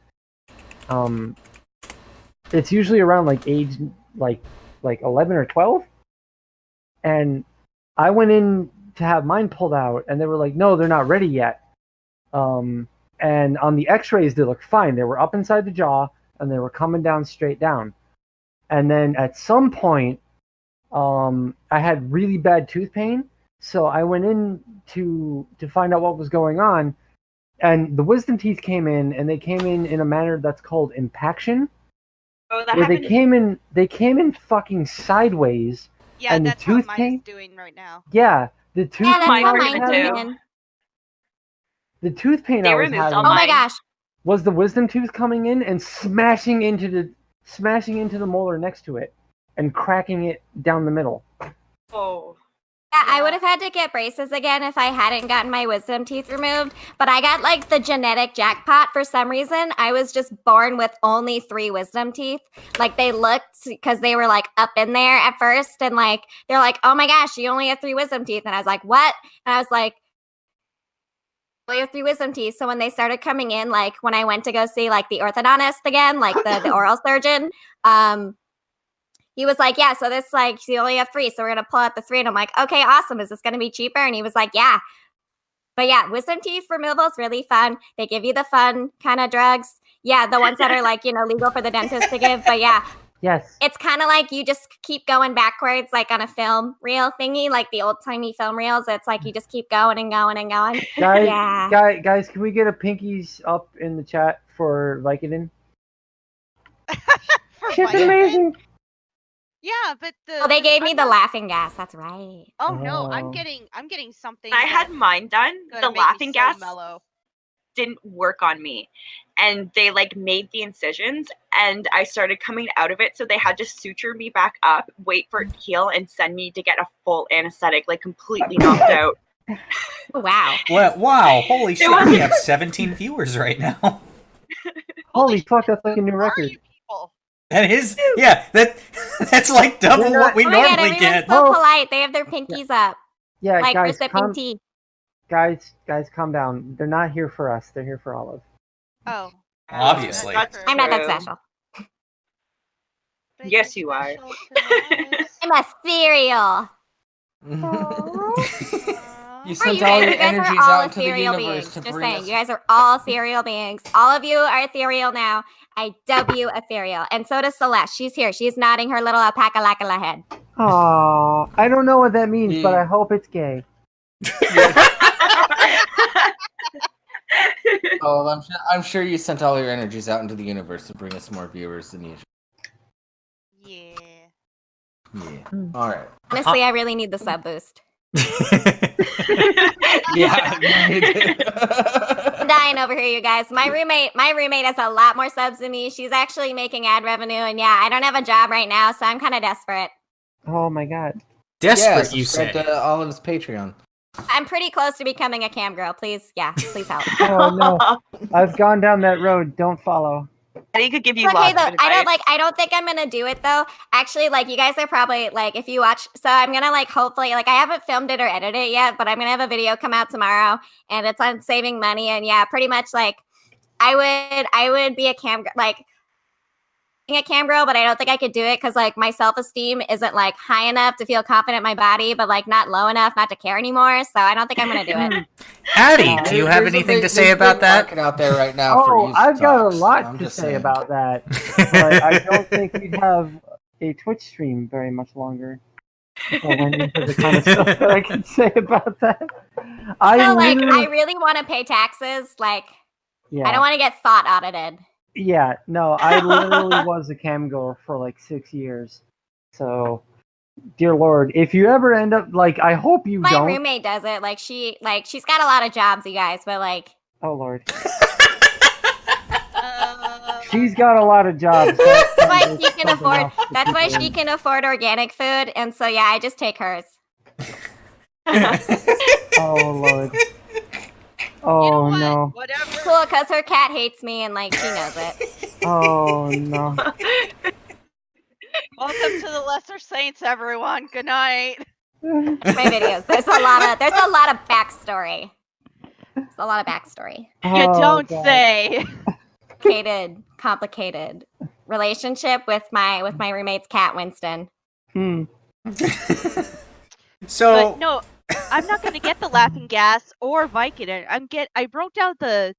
it's usually around like age like 11 or 12. And I went in to have mine pulled out, and they were like, "No, they're not ready yet." And on the X-rays, they looked fine. They were up inside the jaw, and they were coming down straight down. And then at some point, I had really bad tooth pain, so I went in to find out what was going on. And the wisdom teeth came in, and they came in a manner that's called impaction, Oh, that where they happened. came in fucking sideways. Yeah, And the that's how tooth mine pain? is doing right now. Yeah, the tooth Yeah, that's pain how I was mine having. too. too. The tooth pain They I was removed all having Oh my mine. gosh. was the wisdom tooth coming in and smashing into the molar next to it and cracking it down the middle. Oh. Yeah, I Yeah. would have had to get braces again if I hadn't gotten my wisdom teeth removed. But I got like the genetic jackpot for some reason. I was just born with only 3 wisdom teeth. Like they looked because they were like up in there at first, and like they're like, "Oh my gosh, you only have 3 wisdom teeth," and I was like, "What?" And I was like, "I only have 3 wisdom teeth." So when they started coming in, like when I went to go see like the orthodontist again, like the oral surgeon, he was like, "Yeah, so this like you only have 3, so we're gonna pull out the 3." And I'm like, "Okay, awesome. Is this gonna be cheaper?" And he was like, "Yeah." But yeah, wisdom teeth removal is really fun. They give you the fun kind of drugs. Yeah, the ones that are like, legal for the dentist to give. But yeah, Yes. it's kind of like you just keep going backwards, like on a film reel thingy, like the old timey film reels. It's like you just keep going and going and going. Guys, Yeah. guys, can we get a pinkies up in the chat for Vicodin? For Shit's Vicodin? amazing. Yeah, but Oh, they gave me I'm the not- laughing gas. That's right. Oh no, I'm Oh. getting something. When I had that's mine done, gonna the make me laughing so gas mellow. didn't work on me. And they like made the incisions and I started coming out of it. So they had to suture me back up, wait for it to heal, and send me to get a full anesthetic, like completely knocked out. Oh, wow. Well, wow, holy shit, wasn't- we have 17 viewers right now. Holy fuck, that's like a new Who are record. you people? That is, yeah, that's like double They're what not- we Oh my God, normally everyone's get. so Oh. polite. They have their pinkies up, Yeah, like for guys, sipping tea. guys, calm down. They're not here for us. They're here for Olive. Oh, Obviously. That's I'm not that true. special. But Yes, you're you are. special to us. I'm a cereal. Aw. You Are sent you all guys? your You guys energies are all out into the ethereal universe beings. to Just bring saying, us. you guys are all ethereal beings. All of you are ethereal now. I dub you ethereal, and so does Celeste. She's here. She's nodding her little alpaca lacala head. Aw, I don't know what that means, but I hope it's gay. Oh, I'm sure you sent all your energies out into the universe to bring us more viewers than usual. Yeah. Yeah. All right. Honestly, I really need the sub boost. Yeah. I'm dying over here, you guys. My roommate has a lot more subs than me. She's actually making ad revenue, and yeah, I don't have a job right now, so I'm kind of desperate. Oh my god. Desperate, Yeah, you subscribe say? to Olive's Patreon. I'm pretty close to becoming a cam girl. Please help. Oh no. I've gone down that road. Don't follow. He could give you It's okay lots though. of advice. I don't think I'm gonna do it though. Actually, like you guys are probably like if you watch. So I'm gonna like hopefully like I haven't filmed it or edited it yet, but I'm gonna have a video come out tomorrow, and it's on saving money. And yeah, pretty much like I would be a cam like being a cam girl, but I don't think I could do it because like my self esteem isn't like high enough to feel confident in my body, but like not low enough not to care anymore. So I don't think I'm gonna do it. Addie, do you have There's a anything big- to say there's a about big that? market out there right now for Oh, youth I've got a talks. lot I'm to just say saying. about that, but I don't think we'd have a Twitch stream very much longer. If I went into the kind of stuff that I can say about that. I So like literally, I really want to pay taxes. Like yeah, I don't want to get thought audited. yeah, no, I literally was a cam girl for like 6 years. So, dear Lord, if you ever end up like, I hope you My don't. roommate does it. Like she's got a lot of jobs, you guys, but like Oh Lord, Uh, she's got a lot of jobs. that's why she can afford. That's why she can afford organic food, and so yeah, I just take hers. Oh Lord. Oh you know what? no. Whatever. Cool, cause her cat hates me, and like she knows it. Oh no. Welcome to the Lesser Saints, everyone. Good night. My videos. There's a lot of backstory. There's a lot of backstory. You Oh, don't God. say. Complicated relationship with my roommate's cat, Winston. So, But no, I'm not gonna get the laughing gas or Vicodin. I wrote down the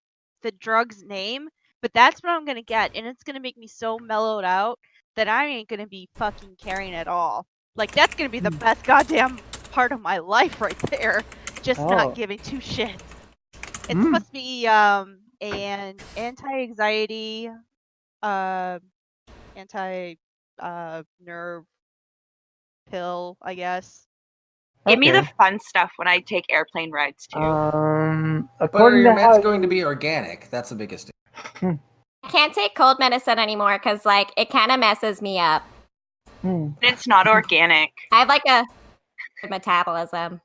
drug's name, but that's what I'm gonna get, and it's gonna make me so mellowed out that I ain't gonna be fucking caring at all. Like that's gonna be the best goddamn part of my life right there. Just Oh. not giving two shits. It's supposed to be an anti-anxiety, anti nerve pill, I guess. Give me the Okay. fun stuff when I take airplane rides too. But are According your to meds how going to be organic? That's the biggest thing. I can't take cold medicine anymore because like it kind of messes me up. It's not organic. I have like a metabolism.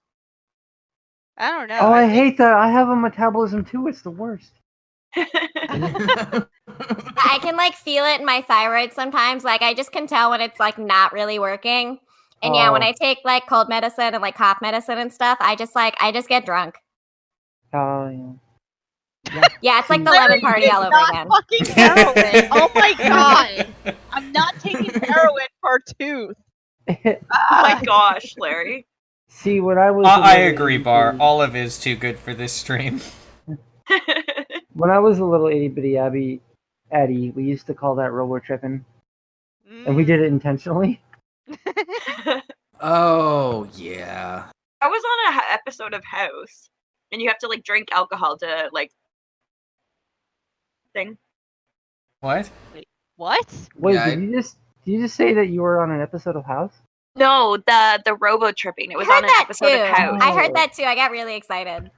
I don't know. Oh, I think- hate that. I have a metabolism too. It's the worst. I can like feel it in my thyroid sometimes. Like I just can tell when it's like not really working. And yeah, when Oh. I take like cold medicine and like cough medicine and stuff, I just get drunk. Oh yeah. Yeah, it's like the Larry lemon party is all over not again. fucking heroin. Oh my god. I'm not taking heroin for a tooth. Oh my gosh, Larry. See, when I was I a little agree, itty Bar. bitty- Olive is too good for this stream. When I was a little itty bitty Addie, we used to call that robo tripping, and we did it intentionally. Oh yeah. I was on an episode of House, and you have to like drink alcohol to like thing. What? What? Wait, Yeah, did you just say that you were on an episode of House? No, the robo tripping. It was I heard on an that episode too. of House. I heard that too. I got really excited.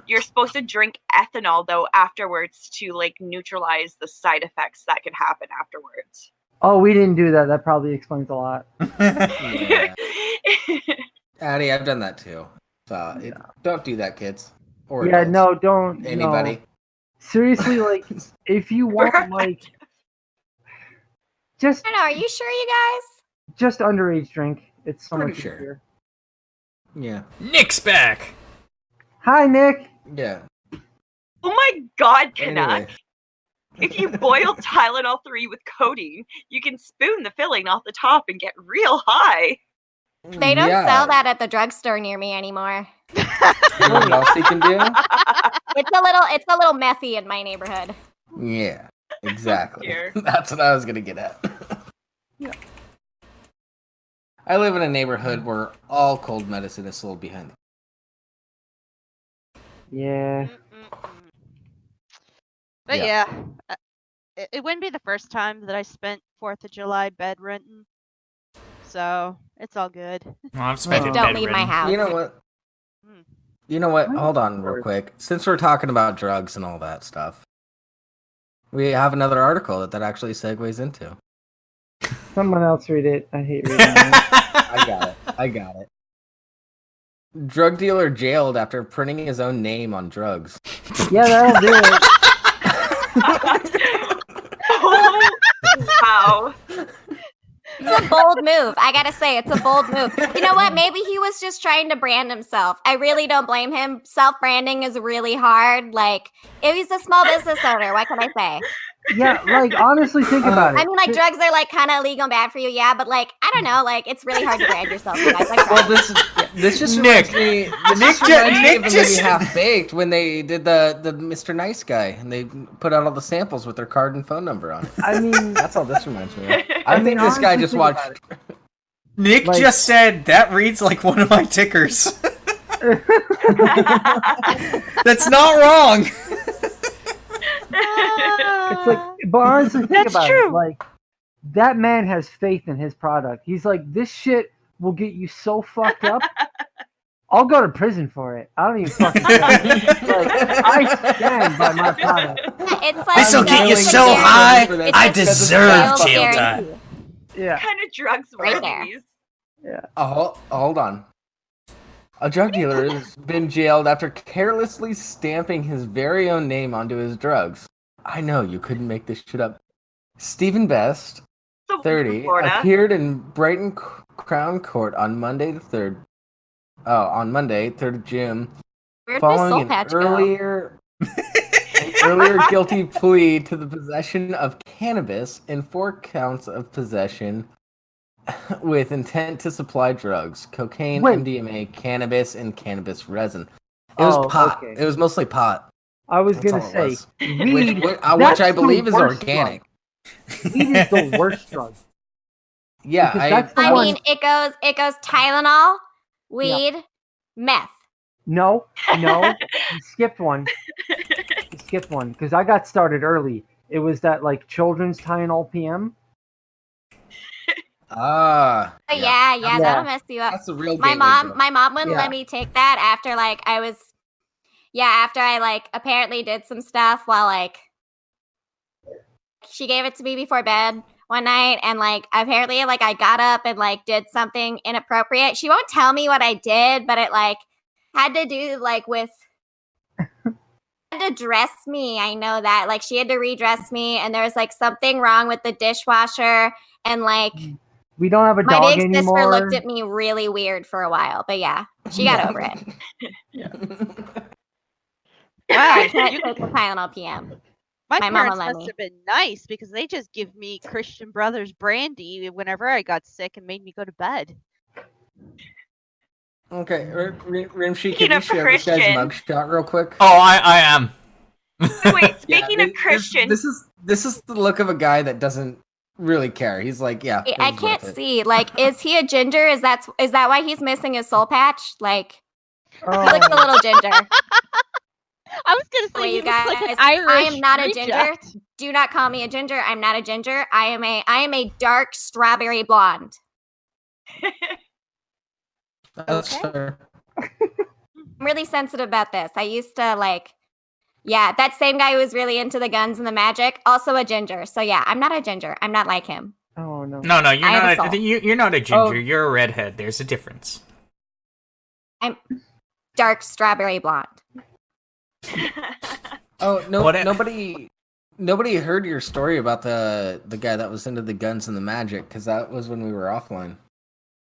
You're supposed to drink ethanol though afterwards to like neutralize the side effects that could happen afterwards. Oh, we didn't do that. That probably explains a lot. Yeah. Addie, I've done that too. Don't do that, kids. Or Yeah, adults. no, don't. Anybody. No. Seriously, like, if you want, like, just I don't know. Are you sure, you guys? just underage drink. It's so Pretty much sure. easier. Yeah. Nick's back! Hi, Nick. Yeah. Oh my god, Canuck. Anyway. If you boil Tylenol 3 with codeine, you can spoon the filling off the top and get real high. They don't sell that at the drugstore near me anymore. You know what else you can do? It's a little methy in my neighborhood. Yeah, exactly. Dear. That's what I was gonna get at. Yeah. I live in a neighborhood where all cold medicine is sold behind. Yeah. But Yeah. it wouldn't be the first time that I spent 4th of July bedridden. So, it's all good. Well, I've spent Just it Don't leave my bedridden. house. You know what? Hmm. You know what? What? Hold on real quick. Since we're talking about drugs and all that stuff, we have another article that actually segues into. Someone else read it. I hate reading it. I got it. Drug dealer jailed after printing his own name on drugs. Yeah, that'll do it. Oh, wow. It's a bold move. I gotta say, it's a bold move. You know what? Maybe he was just trying to brand himself. I really don't blame him. Self-branding is really hard. Like, if he's a small business owner, what can I say? Yeah, like honestly, think about it. I mean, like, drugs are like kind of illegal and bad for you, yeah, but like, I don't know, like, it's really hard to brand yourself, you guys. Like, Well, this just Nick. reminds me. This Nick just reminds me Nick of the just- movie Half Baked when they did the Mr. Nice Guy and they put out all the samples with their card and phone number on it. I mean, That's all this reminds me of. I I mean, think this guy honestly, just think watched. about Nick Like- just said that reads like one of my tickers. That's not wrong. it's like, but honestly, think That's about true. it. Like, that man has faith in his product. He's like, this shit will get you so fucked up. I'll go to prison for it. I don't even fucking care. Like, I stand by my product. it's like This'll get you it's a so guarantee. high, It's I a deserve sales jail guarantee. time. Yeah. What kind of drugs were Right there. these? Hold on. A drug dealer has been jailed after carelessly stamping his very own name onto his drugs. I know, you couldn't make this shit up. Stephen Best, So, 30, Florida. appeared in Brighton Crown Court on Monday the 3rd. On Monday, 3rd of June, Where'd my soul following an patch go? earlier guilty plea to the possession of cannabis and 4 counts of possession with intent to supply drugs, cocaine, Wait. MDMA, cannabis, and cannabis resin. It was Oh, pot. okay. It was mostly pot. I was That's gonna all it say, was. weed. Which that's I the believe is worst organic. drug. Weed is the worst drug. Yeah, Because that's the I one. mean, it goes Tylenol, weed, meth. No, you skipped one. You skipped one because I got started early. It was that like children's Tylenol PM. Ah, But yeah, Yeah. that'll mess you up. that's the real. My gateway drug. mom wouldn't Yeah. let me take that after like after I like apparently did some stuff while like she gave it to me before bed one night and like apparently like I got up and like did something inappropriate. She won't tell me what I did, but it like had to do like with had to dress me. I know that. Like she had to redress me and there was like something wrong with the dishwasher and like We don't have a my dog big sister anymore. looked at me really weird for a while. But yeah, she got over it. I can't You- take the Tylenol PM. My My mama parents let must me. have been nice because they just give me Christian Brothers brandy whenever I got sick and made me go to bed. Okay, Rimshee, Speaking can you of share this guy's Christian- mugshot real quick? Oh, I am. Wait, speaking of this- Christian, this is the look of a guy that doesn't really care. He's like, yeah, I this is can't worth it. see. Like, is he a ginger? Is that why he's missing his soul patch? Like, Oh, he looks a little ginger. I was gonna say Wait, he you looks like guys, an Irish I am not a reject. ginger. Do not call me a ginger. I'm not a ginger. I am a dark strawberry blonde. That's Okay. fair. I'm really sensitive about this. I used to like, yeah, that same guy who was really into the guns and the magic, also a ginger. So yeah, I'm not a ginger. I'm not like him. oh no. No, you're I have a not. soul. You're not a ginger. Oh. You're a redhead. There's a difference. I'm dark strawberry blonde. Oh no! What- Nobody heard your story about the guy that was into the guns and the magic because that was when we were offline.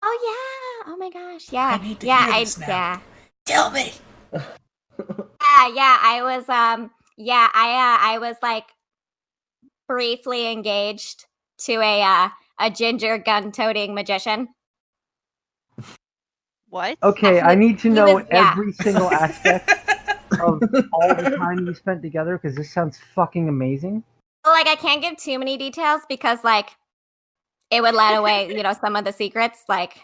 Oh yeah. Oh my gosh. Yeah. I need to yeah. hear this now. Yeah. Tell me. Yeah. I was. I was like briefly engaged to a ginger gun-toting magician. What? Okay, I need to He know was- yeah. every single aspect of all the time you spent together because this sounds fucking amazing. Well, like, I can't give too many details because, like, it would let away, some of the secrets. Like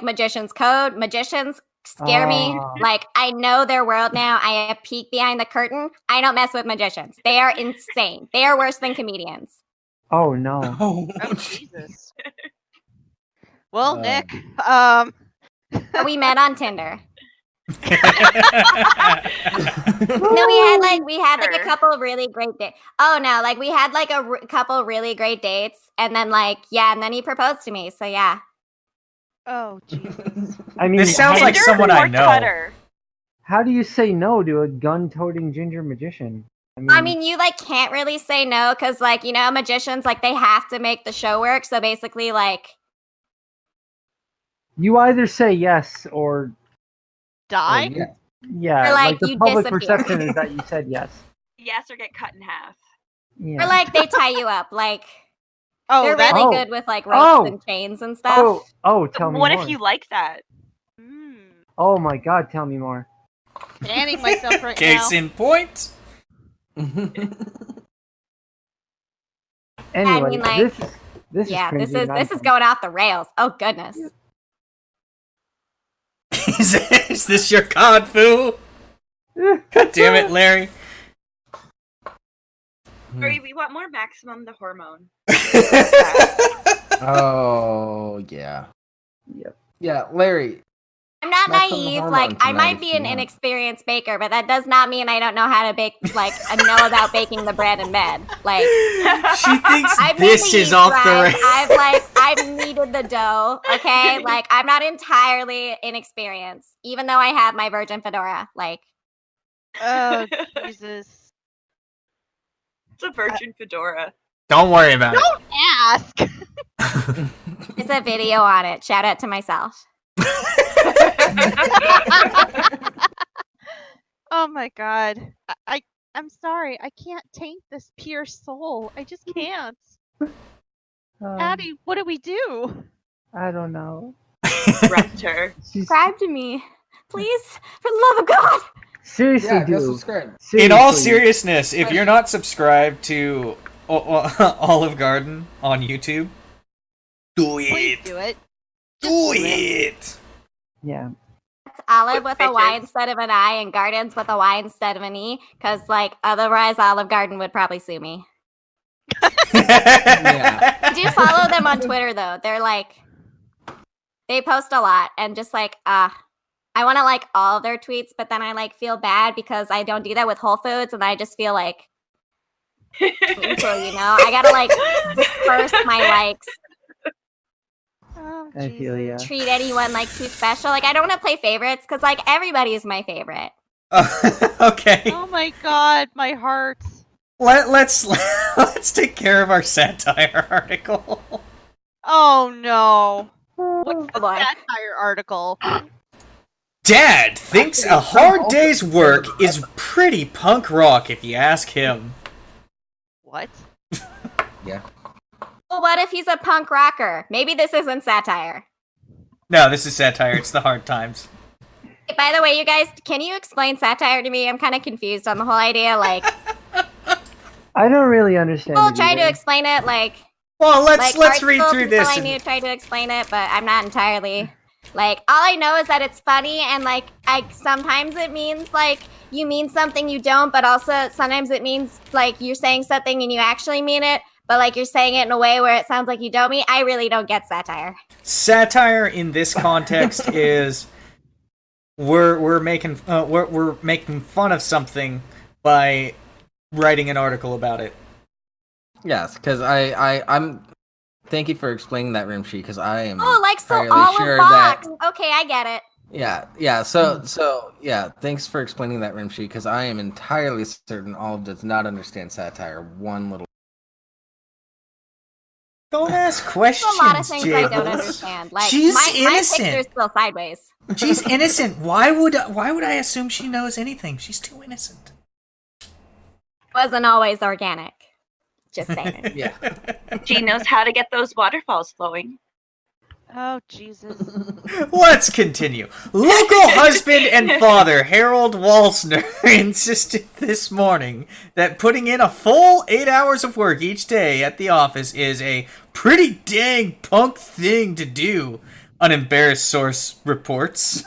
magician's code. Magicians scare me. Ah. Like, I know their world now. I have peeked behind the curtain. I don't mess with magicians. They are insane. They are worse than comedians. Oh no. Oh, Oh, Jesus. Well, Um, Nick, We met on Tinder. No, we had like a Sure. couple really great dates. Oh no, like we had like a couple really great dates, and then and then he proposed to me. So yeah. oh, Jesus. I mean, This sounds like Tinder someone or I know. Twitter? how do you say no to a gun-toting ginger magician? I mean, you like can't really say no because like magicians like they have to make the show work. So basically, like you either say yes or Die? yeah. yeah. Or, like, the you public disappear. perception is that you said yes. Yes, or get cut in half. Yeah. or like they tie you up. Like Oh, they're that. really Oh. good with like ropes Oh. and chains and stuff. Tell me What more. if you like that? Oh my god, tell me more. Banning myself right now. Case in point. Anyway, mean, like, this Yeah, is this cringy is and this I'm- is going off the rails. Oh goodness. Is this your cod, foo? God damn it, Larry. Sorry, we want more maximum the hormone. Oh yeah. Yep. Yeah, Larry. I'm not Maximum naive. hormone Like I tonight might if be you an want. inexperienced baker, but that does not mean I don't know how to bake. Like I know about baking the bread in bed. Like She thinks I've made this the is yeast off the right. rails. I've kneaded the dough. Okay, like I'm not entirely inexperienced, even though I have my virgin fedora. Like Oh, Jesus. It's a virgin fedora. Don't worry about it. Ask. there's a video on it. Shout out to myself. Oh my god. I'm sorry. I can't taint this pure soul. I just can't. Addie, what do we do? I don't know. Rector. She's, Subscribe to me, please, for the love of God. seriously, Yeah, go dude. subscribe. In all Seriously. seriousness, if you're not subscribed to Olive Garden on YouTube, do Please it. do it. Do it. Yeah. It's Olive with a Bitches. Y instead of an I, and Gardens with a Y instead of an E, because like otherwise Olive Garden would probably sue me. Yeah. I do follow them on Twitter though. They're like, they post a lot, and just like, I want to like all of their tweets, but then I like feel bad because I don't do that with Whole Foods, and I just feel like, I gotta like disperse my likes, Oh, I feel Jesus. ya. treat anyone like too special. Like I don't want to play favorites because like everybody is my favorite. Okay. Oh my god, my heart. Let's take care of our satire article. Oh no. What's the Oh, boy. satire article? Dad thinks a hard day's work is pretty punk rock if you ask him. What? Yeah. Well, what if he's a punk rocker? Maybe this isn't satire. No, this is satire. It's the hard times. Hey, by the way, you guys, can you explain satire to me? I'm kind of confused on the whole idea. Like, I don't really understand. people it try to either. explain it. Like, Well, let's art read school through people this. I knew tried to explain it, but I'm not entirely. Like, all I know is that it's funny, and like, sometimes it means like you mean something you don't, but also sometimes it means like you're saying something and you actually mean it, but like you're saying it in a way where it sounds like you don't mean. I really don't get satire. Satire in this context is we're making fun of something by writing an article about it. Yes, because I'm. Thank you for explaining that, Rimshee, because I am. Oh, like so entirely all sure of Fox. that. Okay, I get it. Yeah. So yeah. Thanks for explaining that, Rimshee, because I am entirely certain Olive does not understand satire one little. Don't ask questions, There's a lot of things I don't Jables. understand. Like, She's my innocent. picture's still sideways. She's innocent. Why would I assume she knows anything? She's too innocent. Wasn't always organic. Just saying. Yeah. She knows how to get those waterfalls flowing. Oh, Jesus. Let's continue. Local husband and father Harold Walsner insisted this morning that putting in a full 8 hours of work each day at the office is a pretty dang punk thing to do, an embarrassed source reports.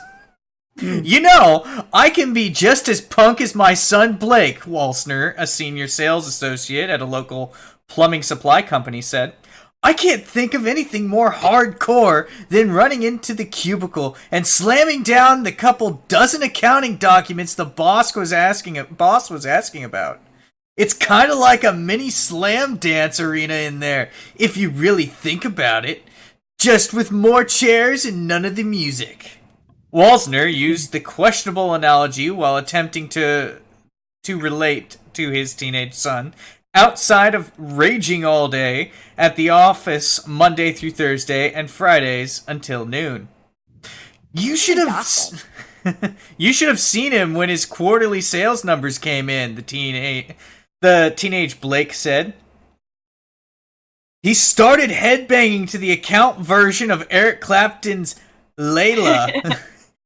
You know, I can be just as punk as my son Blake, Walsner, a senior sales associate at a local plumbing supply company, said. I can't think of anything more hardcore than running into the cubicle and slamming down the couple dozen accounting documents the boss was asking about. It's kind of like a mini slam dance arena in there, if you really think about it. Just with more chairs and none of the music. Walsner used the questionable analogy while attempting to relate to his teenage son. Outside of raging all day at the office Monday through Thursday and Fridays until noon. You should have seen him when his quarterly sales numbers came in, the teenage Blake said. He started headbanging to the account version of Eric Clapton's Layla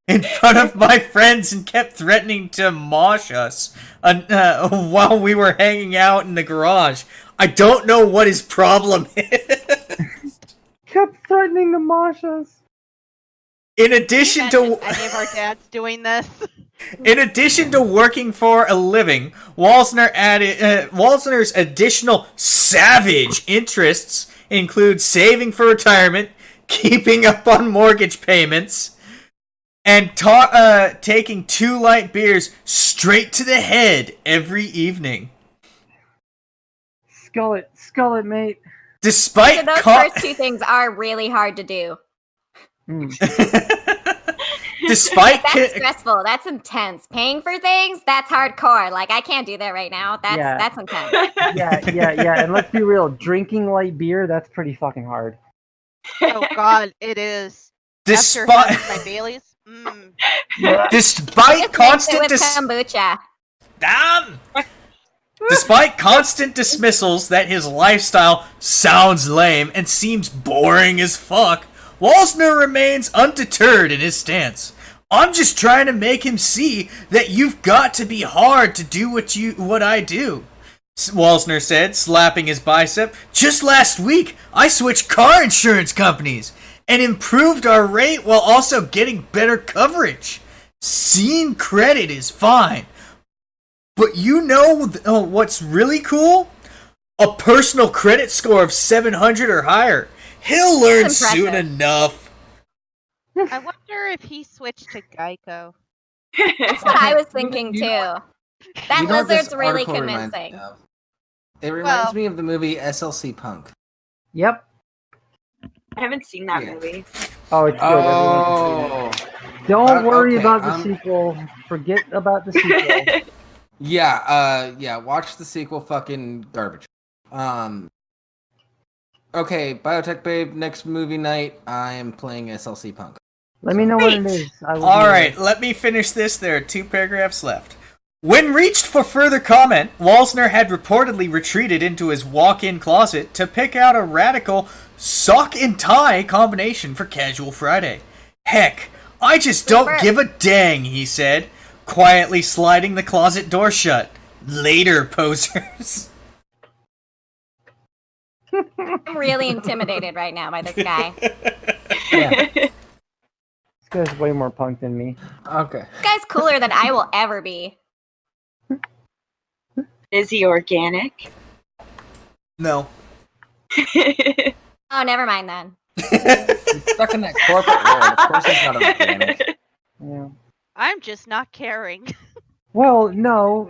in front of my friends and kept threatening to mosh us while we were hanging out in the garage. I don't know what his problem is. Kept threatening to mosh us. In addition to any of our dads doing this. In addition to working for a living, Walsner's additional savage interests include saving for retirement, keeping up on mortgage payments, and taking 2 light beers straight to the head every evening. Skull it, mate. Despite Those first 2 things are really hard to do. Despite That's stressful. That's intense. Paying for things, that's hardcore. Like, I can't do that right now. That's intense. Yeah. And let's be real. Drinking light beer, that's pretty fucking hard. Oh, God, it is. Despite After having my Baileys. Despite constant with kombucha. Despite constant dismissals that his lifestyle sounds lame and seems boring as fuck, Walsner remains undeterred in his stance. I'm just trying to make him see that you've got to be hard to do what I do, Walsner said, slapping his bicep. Just last week, I switched car insurance companies and improved our rate while also getting better coverage. Seeing credit is fine. But you know what's really cool? A personal credit score of 700 or higher. He'll learn soon enough. I wonder if he switched to Geico. That's what I was thinking, too. That what this lizard's really article reminds me convincing. of? It reminds me of the movie SLC Punk. Yep. I haven't seen that movie. Oh, it's good. Oh. Don't worry okay, about the sequel. Forget about the sequel. Yeah, watch the sequel, fucking garbage. Okay, Biotech Babe, next movie night, I am playing SLC Punk. Let me know what it is. Alright, let me finish this. There are 2 paragraphs left. When reached for further comment, Walsner had reportedly retreated into his walk-in closet to pick out a radical sock and tie combination for Casual Friday. Heck, I just don't give a dang, he said, quietly sliding the closet door shut. Later, posers. I'm really intimidated right now by this guy. Yeah. This guy's way more punk than me. Okay. This guy's cooler than I will ever be. Is he organic? No. Oh, never mind then. He's stuck in that corporate world. Of course he's not organic. Yeah. I'm just not caring. Well, no,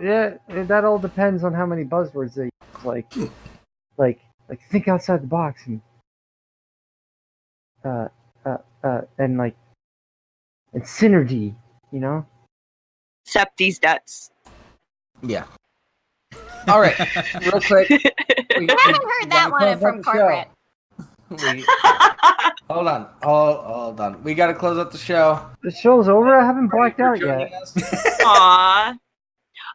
that all depends on how many buzzwords they use. Like think outside the box and and synergy, you know? Septies nuts. Yeah. All right, real quick. I haven't heard that one from corporate. Hold on. We gotta close up the show. The show's over? I haven't blacked out yet. Aww.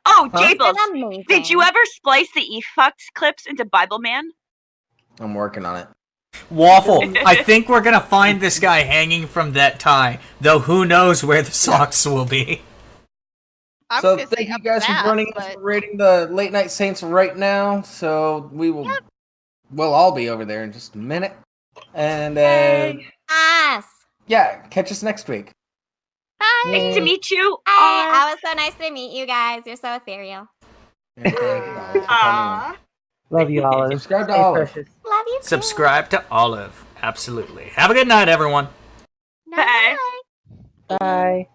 Oh, Huh? Jables, It's been amazing. did you ever splice the E-Fucks clips into Bible Man? I'm working on it. Waffle, I think we're gonna find this guy hanging from that tie, though who knows where the socks will be. I'm So gonna say thank you up guys his for ass, joining us but for rating the Late Night Saints right now. So we'll all be over there in just a minute. And Yay. Yes. yeah, catch us next week. bye. Nice to meet you. Hi. It was so nice to meet you guys. You're so ethereal. And thank you all for coming in. Love you, Olive. Subscribe to Stay Olive. precious. Love you too. Subscribe to Olive. Absolutely. Have a good night, everyone. Bye. Bye.